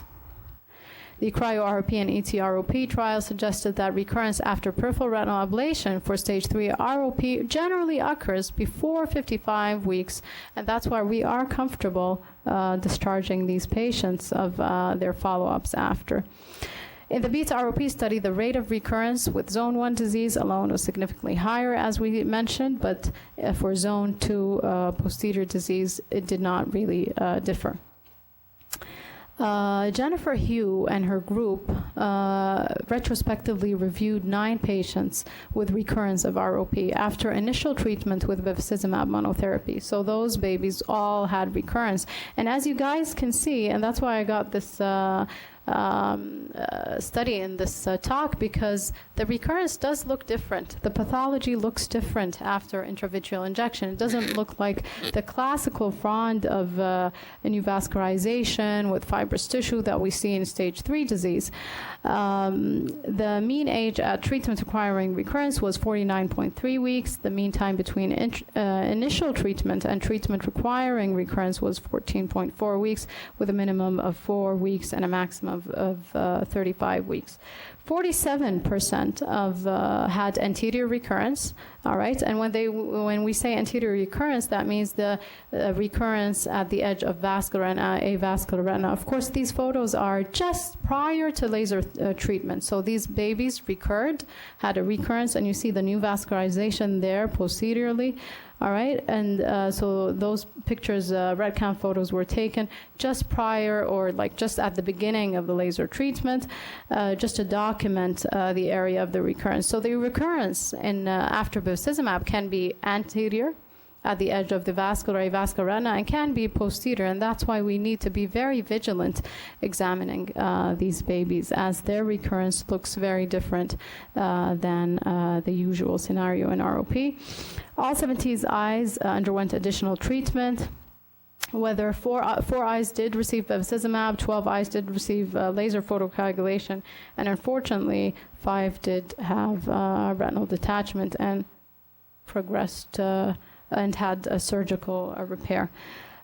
The cryo-ROP and ETROP trial suggested that recurrence after peripheral retinal ablation for stage 3 ROP generally occurs before 55 weeks, and that's why we are comfortable discharging these patients of their follow-ups after. In the Beta ROP study, the rate of recurrence with zone 1 disease alone was significantly higher, as we mentioned, but for zone 2 posterior disease, it did not really differ. Jennifer Hugh and her group retrospectively reviewed 9 patients with recurrence of ROP after initial treatment with bevacizumab monotherapy. So those babies all had recurrence. And as you guys can see, and that's why I got this study in this talk, because the recurrence does look different. The pathology looks different after intravitreal injection. It doesn't look like the classical frond of neovascularization with fibrous tissue that we see in stage 3 disease. The mean age at treatment requiring recurrence was 49.3 weeks. The mean time between initial treatment and treatment requiring recurrence was 14.4 weeks, with a minimum of 4 weeks and a maximum of 35 weeks. 47% of had anterior recurrence, all right? And when we say anterior recurrence, that means the recurrence at the edge of vascular and avascular retina. Of course, these photos are just prior to laser treatment. So these babies recurred, had a recurrence, and you see the new vascularization there posteriorly. All right, and so those pictures, RedCam photos, were taken just prior or like just at the beginning of the laser treatment, just to document the area of the recurrence. So the recurrence in after bevacizumab can be anterior at the edge of the vascular avascular retina and can be posterior, and that's why we need to be very vigilant examining these babies, as their recurrence looks very different than the usual scenario in ROP. All 17 eyes underwent additional treatment. Whether four eyes did receive bevacizumab, 12 eyes did receive laser photocoagulation, and unfortunately 5 did have retinal detachment and progressed and had a surgical repair.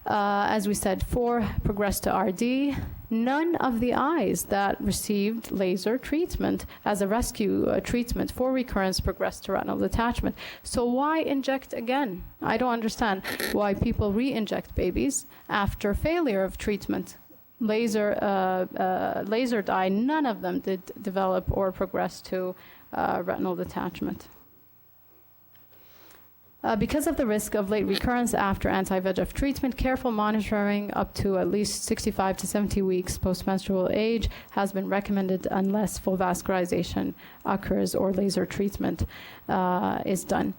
As we said, 4 progressed to RD. None of the eyes that received laser treatment as a rescue treatment for recurrence progressed to retinal detachment. So why inject again? I don't understand why people re-inject babies after failure of treatment. Laser dye, none of them did develop or progress to retinal detachment. Because of the risk of late recurrence after anti-VEGF treatment, careful monitoring up to at least 65 to 70 weeks post-menstrual age has been recommended unless full vascularization occurs or laser treatment is done.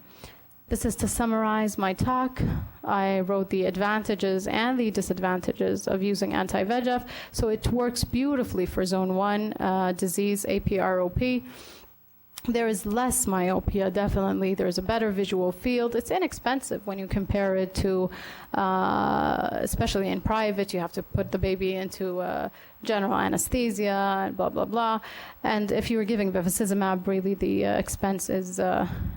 This is to summarize my talk. I wrote the advantages and the disadvantages of using anti-VEGF. So it works beautifully for zone 1 disease, APROP. There is less myopia, definitely. There's a better visual field. It's inexpensive when you compare it to, especially in private, you have to put the baby into general anesthesia and blah, blah, blah. And if you were giving bevacizumab, really the expense is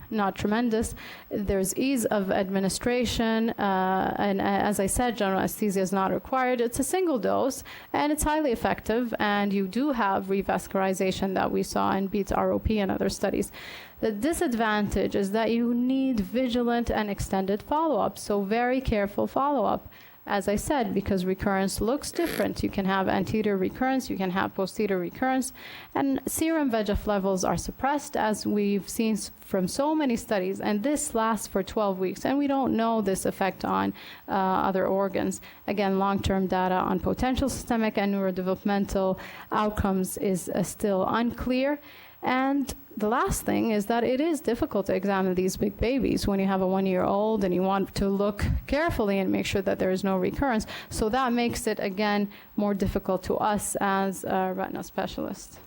not tremendous. There's ease of administration, and as I said, general anesthesia is not required. It's a single dose, and it's highly effective, and you do have revascularization that we saw in BEAT ROP and other studies. The disadvantage is that you need vigilant and extended follow-up, so very careful follow-up. As I said, because recurrence looks different. You can have anterior recurrence, you can have posterior recurrence, and serum VEGF levels are suppressed, as we've seen from so many studies, and this lasts for 12 weeks, and we don't know this effect on other organs. Again, long-term data on potential systemic and neurodevelopmental outcomes is still unclear. And the last thing is that it is difficult to examine these big babies when you have a 1-year-old and you want to look carefully and make sure that there is no recurrence. So that makes it, again, more difficult to us as retina specialists.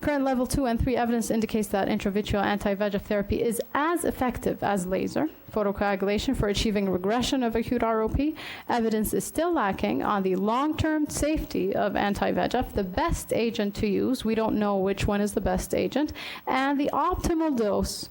Current level 2 and 3 evidence indicates that intravitreal anti-VEGF therapy is as effective as laser photocoagulation for achieving regression of acute ROP. Evidence is still lacking on the long-term safety of anti-VEGF, the best agent to use. We don't know which one is the best agent, and the optimal dose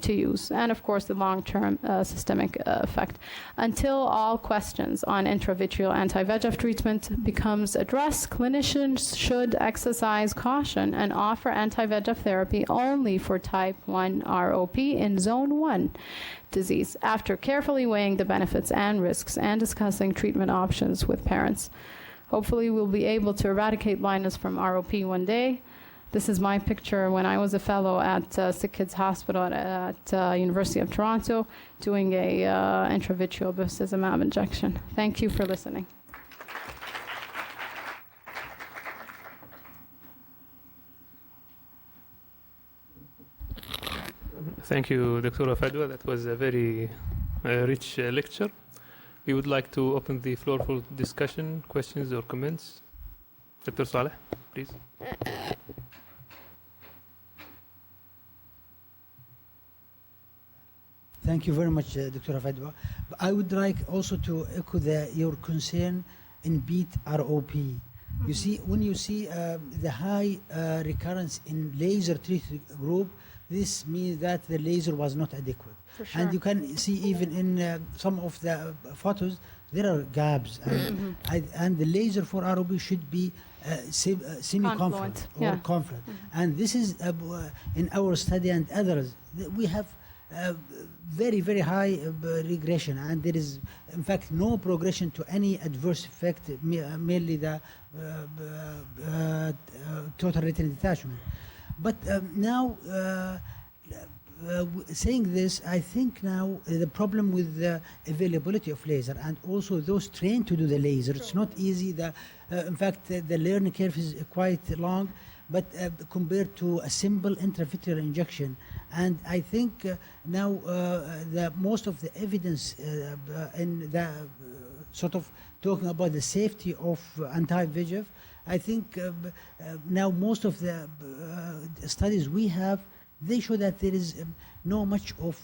to use, and of course the long-term systemic effect. Until all questions on intravitreal anti-VEGF treatment becomes addressed, clinicians should exercise caution and offer anti-VEGF therapy only for type 1 ROP in zone 1 disease, after carefully weighing the benefits and risks and discussing treatment options with parents. Hopefully we'll be able to eradicate blindness from ROP one day. This is my picture when I was a fellow at Sick Kids Hospital at University of Toronto doing a intravitreal bevacizumab injection. Thank you for listening. Thank you, Dr. Fadwa. That was a very rich lecture. We would like to open the floor for discussion, questions or comments. Dr. Saleh, please. Thank you very much, Dr. Fadwa. I would like also to echo your concern in BEAT ROP. You see, when you see the high recurrence in laser-treated group, this means that the laser was not adequate. For sure. And you can see even in some of the photos, there are gaps, and, and the laser for ROP should be semi-confluent or yeah. confluent. And this is in our study and others, we have very, very high regression, and there is, in fact, no progression to any adverse effect, merely the total retinal detachment. But now, saying this, I think now the problem with the availability of laser and also those trained to do the laser, it's not easy. In fact, the learning curve is quite long, but compared to a simple intravitreal injection. And I think now most of the evidence in the sort of talking about the safety of anti-VEGF, I think now most of the studies we have, they show that there is no much of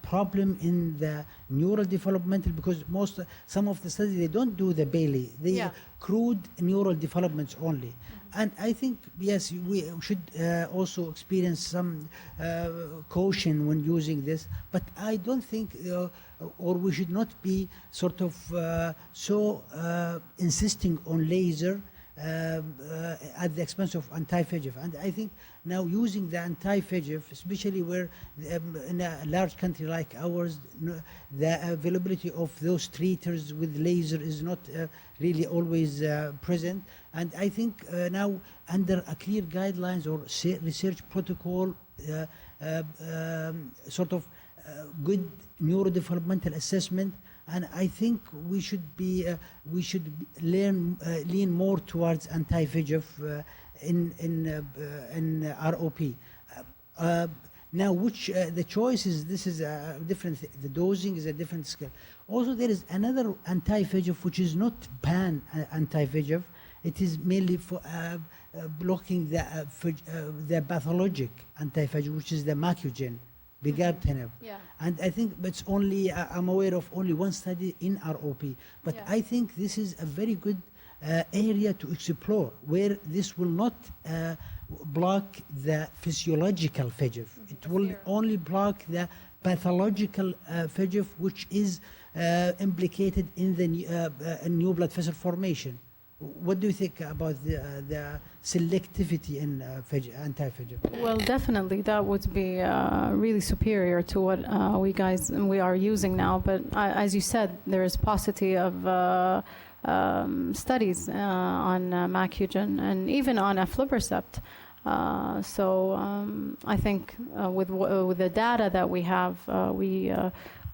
problem in the neural developmental, because some of the studies, they don't do the Bailey, they crude neural developments only. And I think, yes, we should also experience some caution when using this, but I don't think, or we should not be sort of so insisting on laser at the expense of anti-VEGF. And I think now using the anti-VEGF, especially where in a large country like ours, the availability of those treaters with laser is not really always present. And I think now under a clear guidelines or research protocol, sort of good neurodevelopmental assessment, and I think we should lean more towards anti-VEGF in ROP. Now, which the choice is, this is a different, the dosing is a different scale. Also, there is another anti-VEGF which is not pan anti-VEGF. It is mainly for blocking the pathologic anti-VEGF, which is the Macugen. Begatinib. Yeah. And I think it's only, I'm aware of only one study in ROP. But I think this is a very good area to explore, where this will not block the physiological VEGF. It will only block the pathological VEGF, which is implicated in the new blood vessel formation. What do you think about the selectivity in anti-VEGF? Well, definitely, that would be really superior to what we are using now. But as you said, there is paucity of studies on Macugen and even on aflibercept. So I think with the data that we have,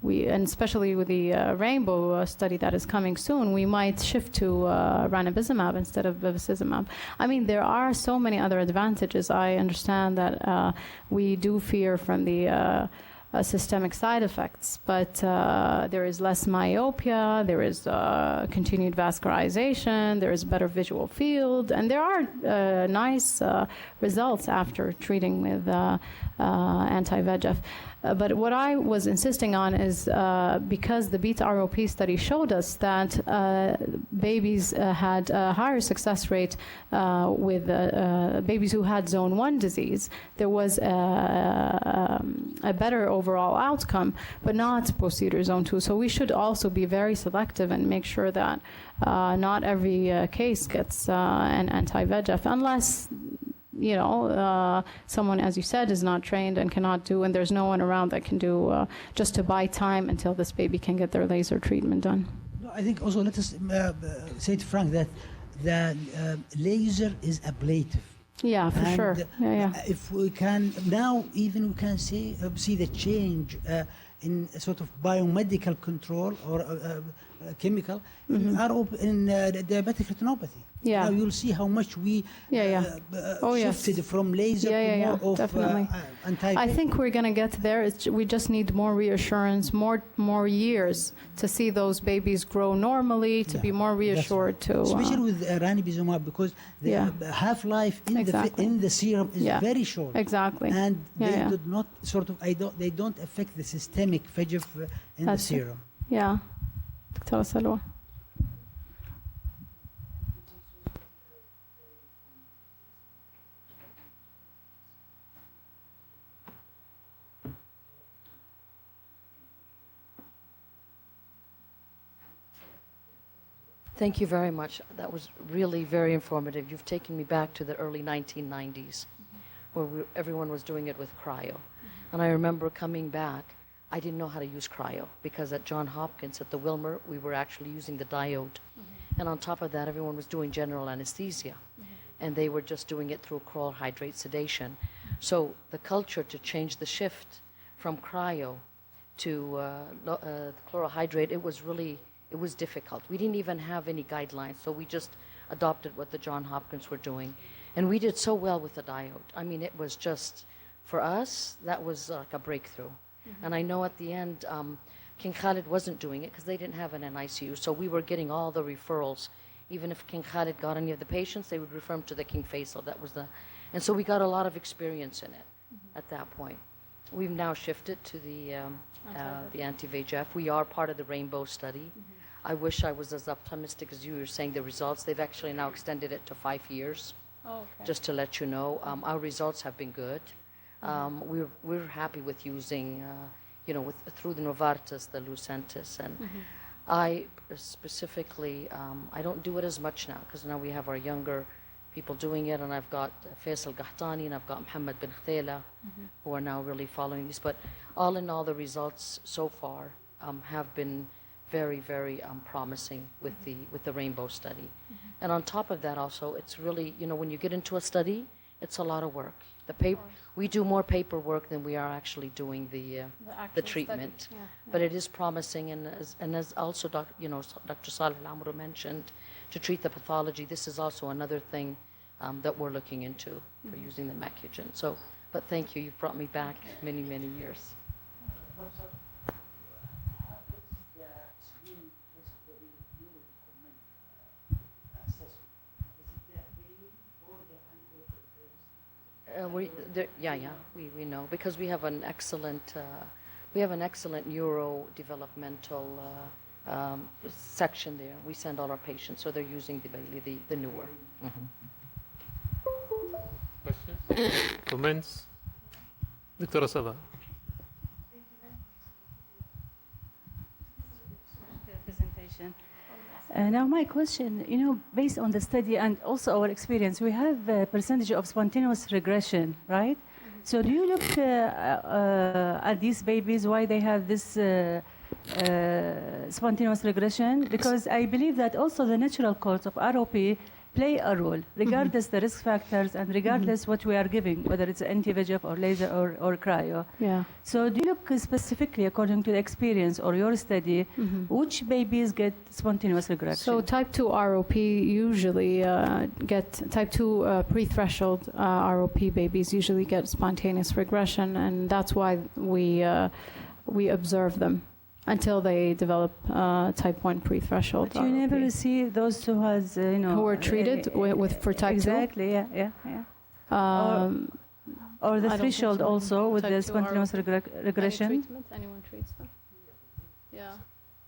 and especially with the Rainbow study that is coming soon, we might shift to ranibizumab instead of bevacizumab. I mean, there are so many other advantages. I understand that we do fear from the systemic side effects, but there is less myopia, there is continued vascularization, there is better visual field, and there are nice results after treating with anti-VEGF. But what I was insisting on is because the beta ROP study showed us that babies had a higher success rate with babies who had zone 1 disease, there was a better overall outcome, but not posterior zone 2. So we should also be very selective and make sure that not every case gets an anti-VEGF, unless someone, as you said, is not trained and cannot do, and there's no one around that can do, just to buy time until this baby can get their laser treatment done. No, I think also let us say to Frank that the laser is ablative. Yeah, for sure. If we can now, even we can see the change in sort of biomedical control or chemical in diabetic retinopathy. Yeah. Now you'll see how much we shifted from laser to more of anti-VEGF. I think we're going to get there. We just need more reassurance, more years to see those babies grow normally, to be more reassured to. Especially with ranibizumab, because the half-life in the serum is very short. Exactly. And they did not they don't affect the systemic VEGF in the serum. Yeah. Dr. Salwa. Thank you very much. That was really very informative. You've taken me back to the early 1990s where everyone was doing it with cryo. And I remember coming back, I didn't know how to use cryo because at Johns Hopkins, at the Wilmer, we were actually using the diode. And on top of that, everyone was doing general anesthesia. And they were just doing it through chloral hydrate sedation. So the culture to change the shift from cryo to chloral hydrate, it was difficult. We didn't even have any guidelines, so we just adopted what the Johns Hopkins were doing. And we did so well with the diode. I mean, it was just, for us, that was like a breakthrough. And I know at the end, King Khalid wasn't doing it because they didn't have an NICU, so we were getting all the referrals. Even if King Khalid got any of the patients, they would refer them to the King Faisal. That was and so we got a lot of experience in it at that point. We've now shifted to the anti-VEGF. We are part of the Rainbow study. I wish I was as optimistic as you were saying the results. They've actually now extended it to 5 years. Oh, okay. Just to let you know, our results have been good. We're happy with using, through the Novartis, the Lucentis, and I specifically, I don't do it as much now because now we have our younger people doing it, and I've got Faisal Gahtani and I've got Mohammed bin Khtela who are now really following these. But all in all, the results so far have been very, very promising with the Rainbow study. And on top of that also, it's really, when you get into a study, it's a lot of work. We do more paperwork than we are actually doing the treatment. But it is promising, and as also Dr. Salih Al-Amro mentioned, to treat the pathology, this is also another thing that we're looking into for using the Macugen. So, but thank you, you've brought me back many, many years. We know because we have an excellent neurodevelopmental section there. We send all our patients, so they're using the newer. Questions? Comments? Dr. Asaba. Presentation. Now my question, based on the study and also our experience, we have a percentage of spontaneous regression, right? So do you look at these babies, why they have this spontaneous regression? Because I believe that also the natural course of ROP play a role, regardless the risk factors and regardless what we are giving, whether it's anti-VEGF or laser or cryo. Yeah. So do you look specifically, according to the experience or your study, which babies get spontaneous regression? So type 2 ROP usually type 2 pre-threshold ROP babies usually get spontaneous regression, and that's why we observe them until they develop type 1 pre-threshold. But you ROP. never see those who has, who were treated for type 2? Exactly, yeah. Or the threshold also with the spontaneous regression. Anyone treats them? Yeah.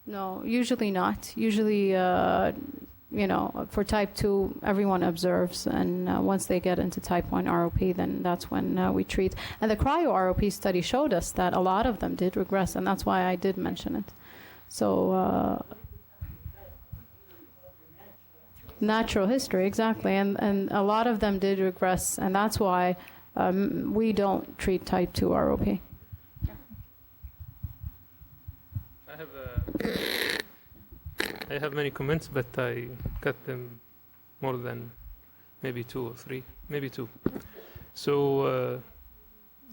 No, usually not. Usually, for type 2, everyone observes, and once they get into type 1 ROP, then that's when we treat. And the cryo ROP study showed us that a lot of them did regress, and that's why I did mention it. So, natural history, exactly, and a lot of them did regress, and that's why we don't treat type 2 ROP. I have many comments, but I cut them more than maybe 2 or 3, maybe 2. So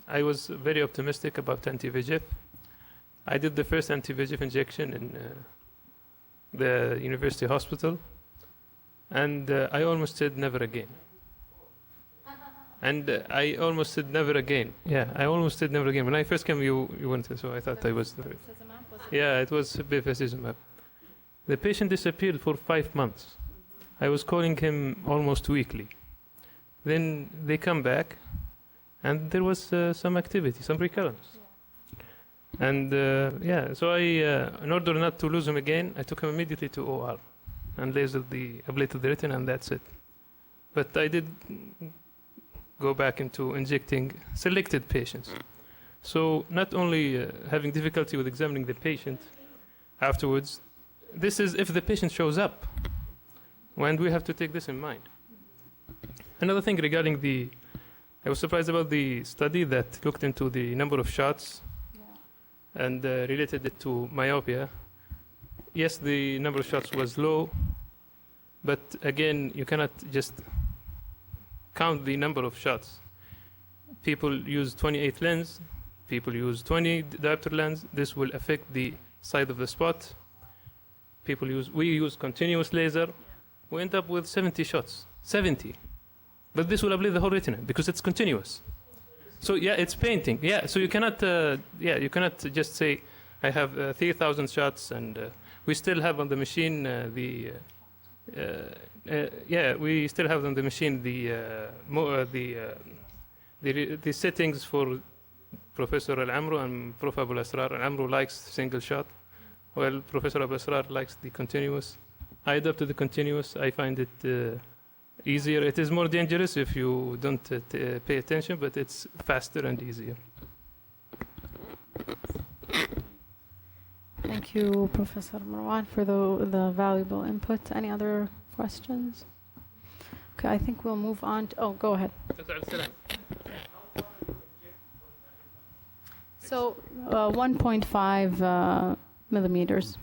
I was very optimistic about anti-VEGF. I did the first anti-VEGF injection in the university hospital, and I almost said never again. And I almost said never again. Yeah, I almost said never again. When I first came, you went, so I thought I was the first. Yeah, it was bevacizumab. The patient disappeared for 5 months. I was calling him almost weekly. Then they come back, and there was some activity, some recurrence. And so I, in order not to lose him again, I took him immediately to OR and ablated the retina, and that's it. But I did go back into injecting selected patients. So not only having difficulty with examining the patient afterwards, this is if the patient shows up. And we have to take this in mind. Another thing regarding I was surprised about the study that looked into the number of shots and related it to myopia. Yes, the number of shots was low, but again, you cannot just count the number of shots. People use 28 lens, people use 20 diopter lens. This will affect the side of the spot. We use continuous laser. We end up with 70 shots, 70. But this will ablate the whole retina because it's continuous. So yeah, it's painting. Yeah, so you cannot just say I have 3,000 shots, and we still have on the machine we still have on the machine the settings for Professor Al-Amro and Prof. Abu Asrar. Al-Amro likes single shot, while Professor Abu Asrar likes the continuous. I adapt to the continuous. I find it easier. It is more dangerous if you don't pay attention, but it's faster and easier. Thank you, Professor Marwan, for the valuable input. Any other questions? Okay, I think we'll move on. Go ahead. So 1.5 millimeters.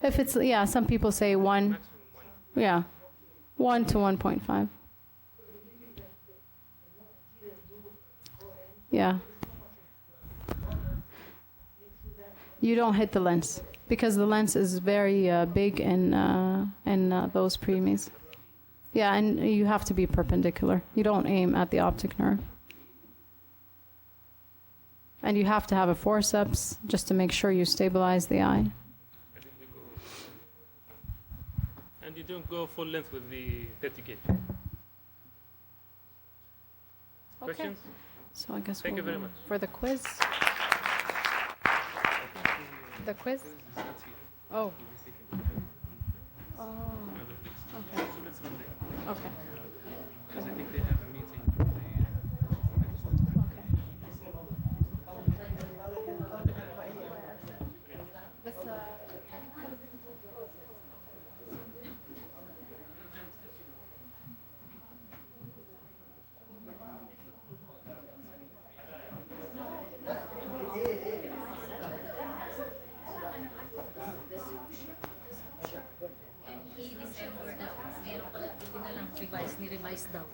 If it's, some people say 1. Yeah, 1 to 1.5. Yeah. You don't hit the lens because the lens is very big in those premies. Yeah, and you have to be perpendicular. You don't aim at the optic nerve. And you have to have a forceps just to make sure you stabilize the eye. And you don't go full length with the 30 gauge. Questions? So I guess Thank you we'll very go much. for the quiz. The quiz? Oh. Oh. Okay. Okay. Because I think they have a meeting. Ni-revise daw.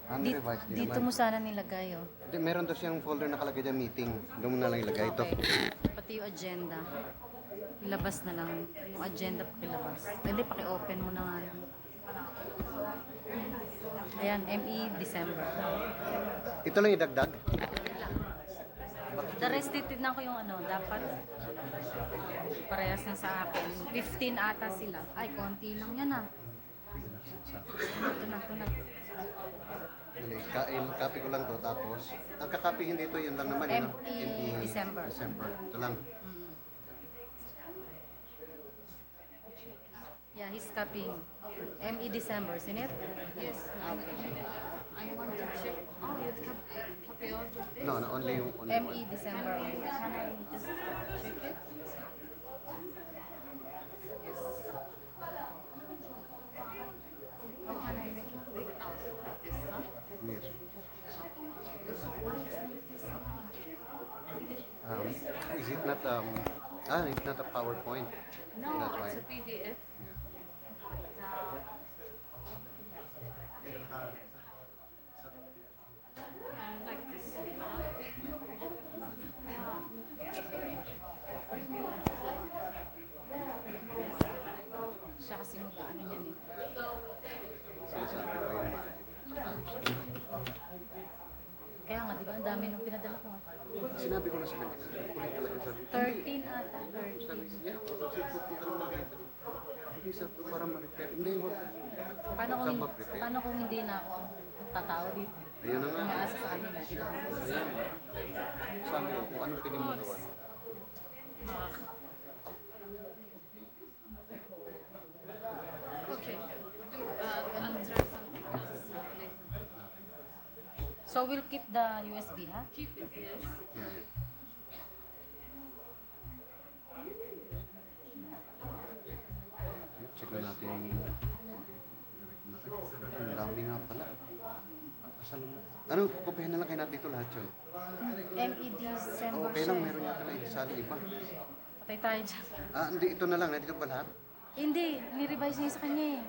Revise din Dito naman. mo sana nilagay, oh. Hindi, meron daw siyang folder nakalagay dyan, meeting. Doon mo na lang ilagay ito. Okay. Pati yung agenda. Ilabas na lang. Yung agenda pakilabas. Hindi, paki-open mo na nga yun. Ayan, ME December. Ito lang idagdag. The rest, titignan ko yung dapat parehas na sa akin. 15 ata sila. Ay, konti lang yan ah. Ito na. Copy ko lang to, tapos ang kakapihin dito yun lang naman ME December. Ito lang. Yeah, he's copying. ME December, isn't it? Yes. Okay. I want to check. Oh, you copy all of this? No, only ME December. Can I just check it? How can I make it big out? This, huh? Yes. Is it not it's not a PowerPoint. No, That's why. it's a PDF. Like this. Siya kasi mag-ano yan eh. Sinasabi ko yun. Kaya nga, di ba? Ang dami nung pinadala ko. Sinabi ko na sa kanya. Kulit talaga sabi. 13 ata. Sabi, yeah, punta lang lang dito. Hindi sabi ko para ma-repair. Hindi, wag. Paano kung hindi na ako ang tatao dito? Ayun na nga. Umaasa sa kanila. Sabi ko kung anong pwede mo gawa. Okay. I'll try something else later. So we'll keep the USB, huh? Keep it, yes. Tignan natin yung... Ang dami nga pala. Ano, kopihan na lang kayo natin dito lahat yun. MED December Okay lang, meron yata na isali iba. Patay tayo dyan. Hindi, ito na lang. Nandito pa lahat. Hindi, ni-revise niya sa kanya eh.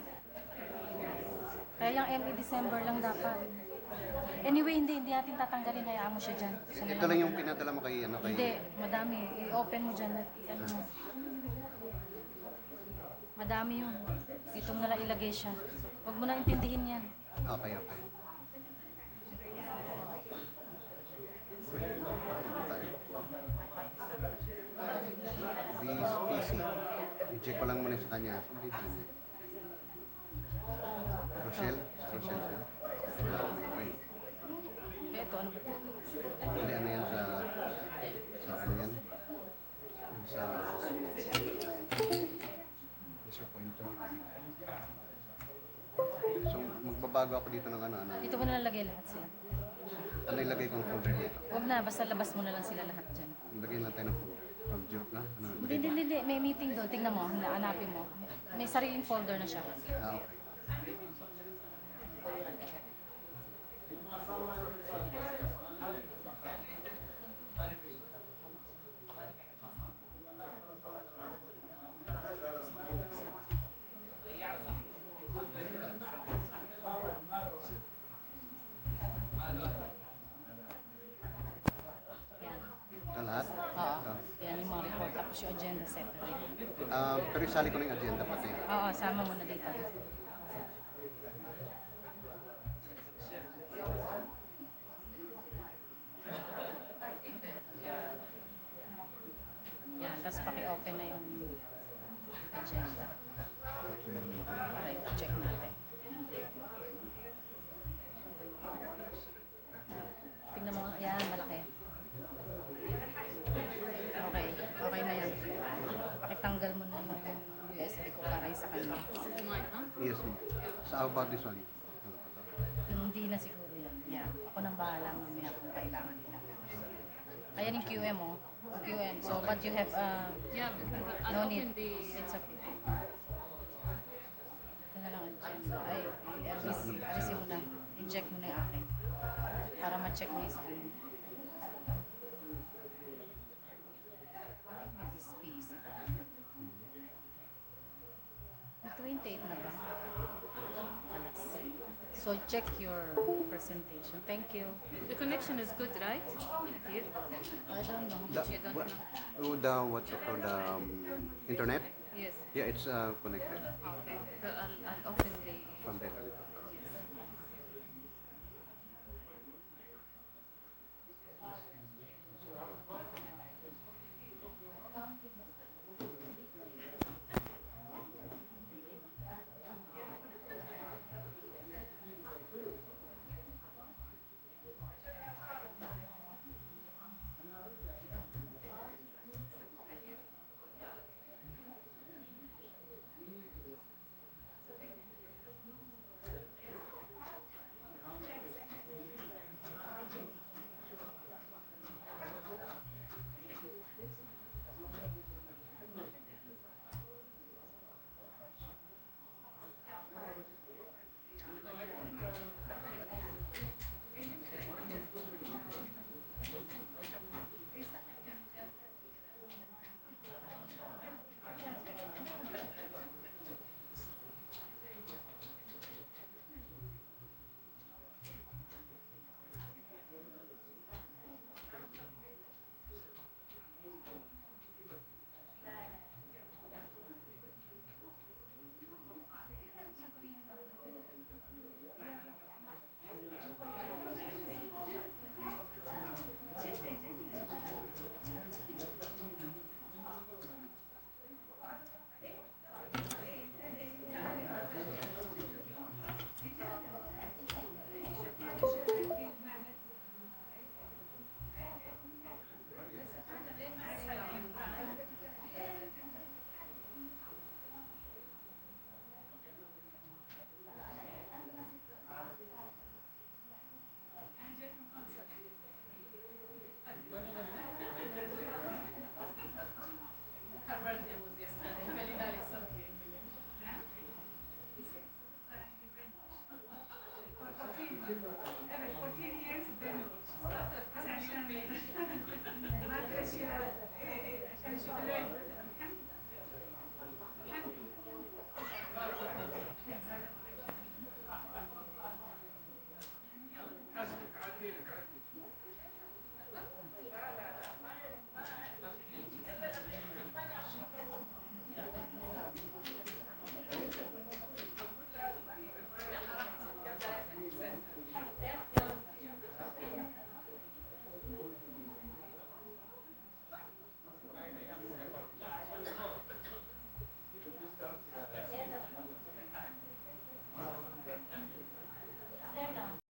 Kaya yung MED December lang dapat. Anyway, hindi natin tatanggalin. Hayaan mo siya dyan. Ito lang yung pinadala mo kay... Ano, kay... Hindi, madami. I-open mo dyan at ano mo. Madami yun. Dito mo nalang ilagay siya. Huwag mo na intindihin yan. Okay. PC. I-check ko lang muna sa kanya. Rochelle siya. Okay. Ito, ano ba ito? Hindi, ano yan sa ano yan? Sa laser pointer. So, magbabago ako dito ng ano. Dito mo na lalagay lahat sila. Ano ilagay kong folder dito? Huwag na, basta labas mo na lang sila lahat dyan. Lagay lang tayo ng joke na? Ano, Hindi. May meeting doon. Tingnan mo, hanapin mo. May sariling folder na siya. okay. Yan. Ito lahat? Oo. Yan yung mga report. Tapos yung agenda separate. Pero isali ko na yung agenda pati. Oo, sama mo na dito. Yan, tapos paki-open na yung agenda. Para i-check natin. Tingnan mo, yan, malaki. Okay na yan. Pakitanggal mo na yung USB ko para sa kanya. Yes, ma'am. So how about this one? Hindi na siguro yan. Yeah. Ako nang bahala mamaya kung kailangan nila. Ayan yung QM mo. QM. So, but you have, no need. It's okay. Ito na lang ang agenda. Ay, alisin mo na. I-check mo na yung akin. Para ma-check mo yung sa kanya. Space. 28 na ba? So check your presentation. Thank you. The connection is good, right? Here? I don't know. You don't know? The internet? Yes. Yeah, it's connected. Okay.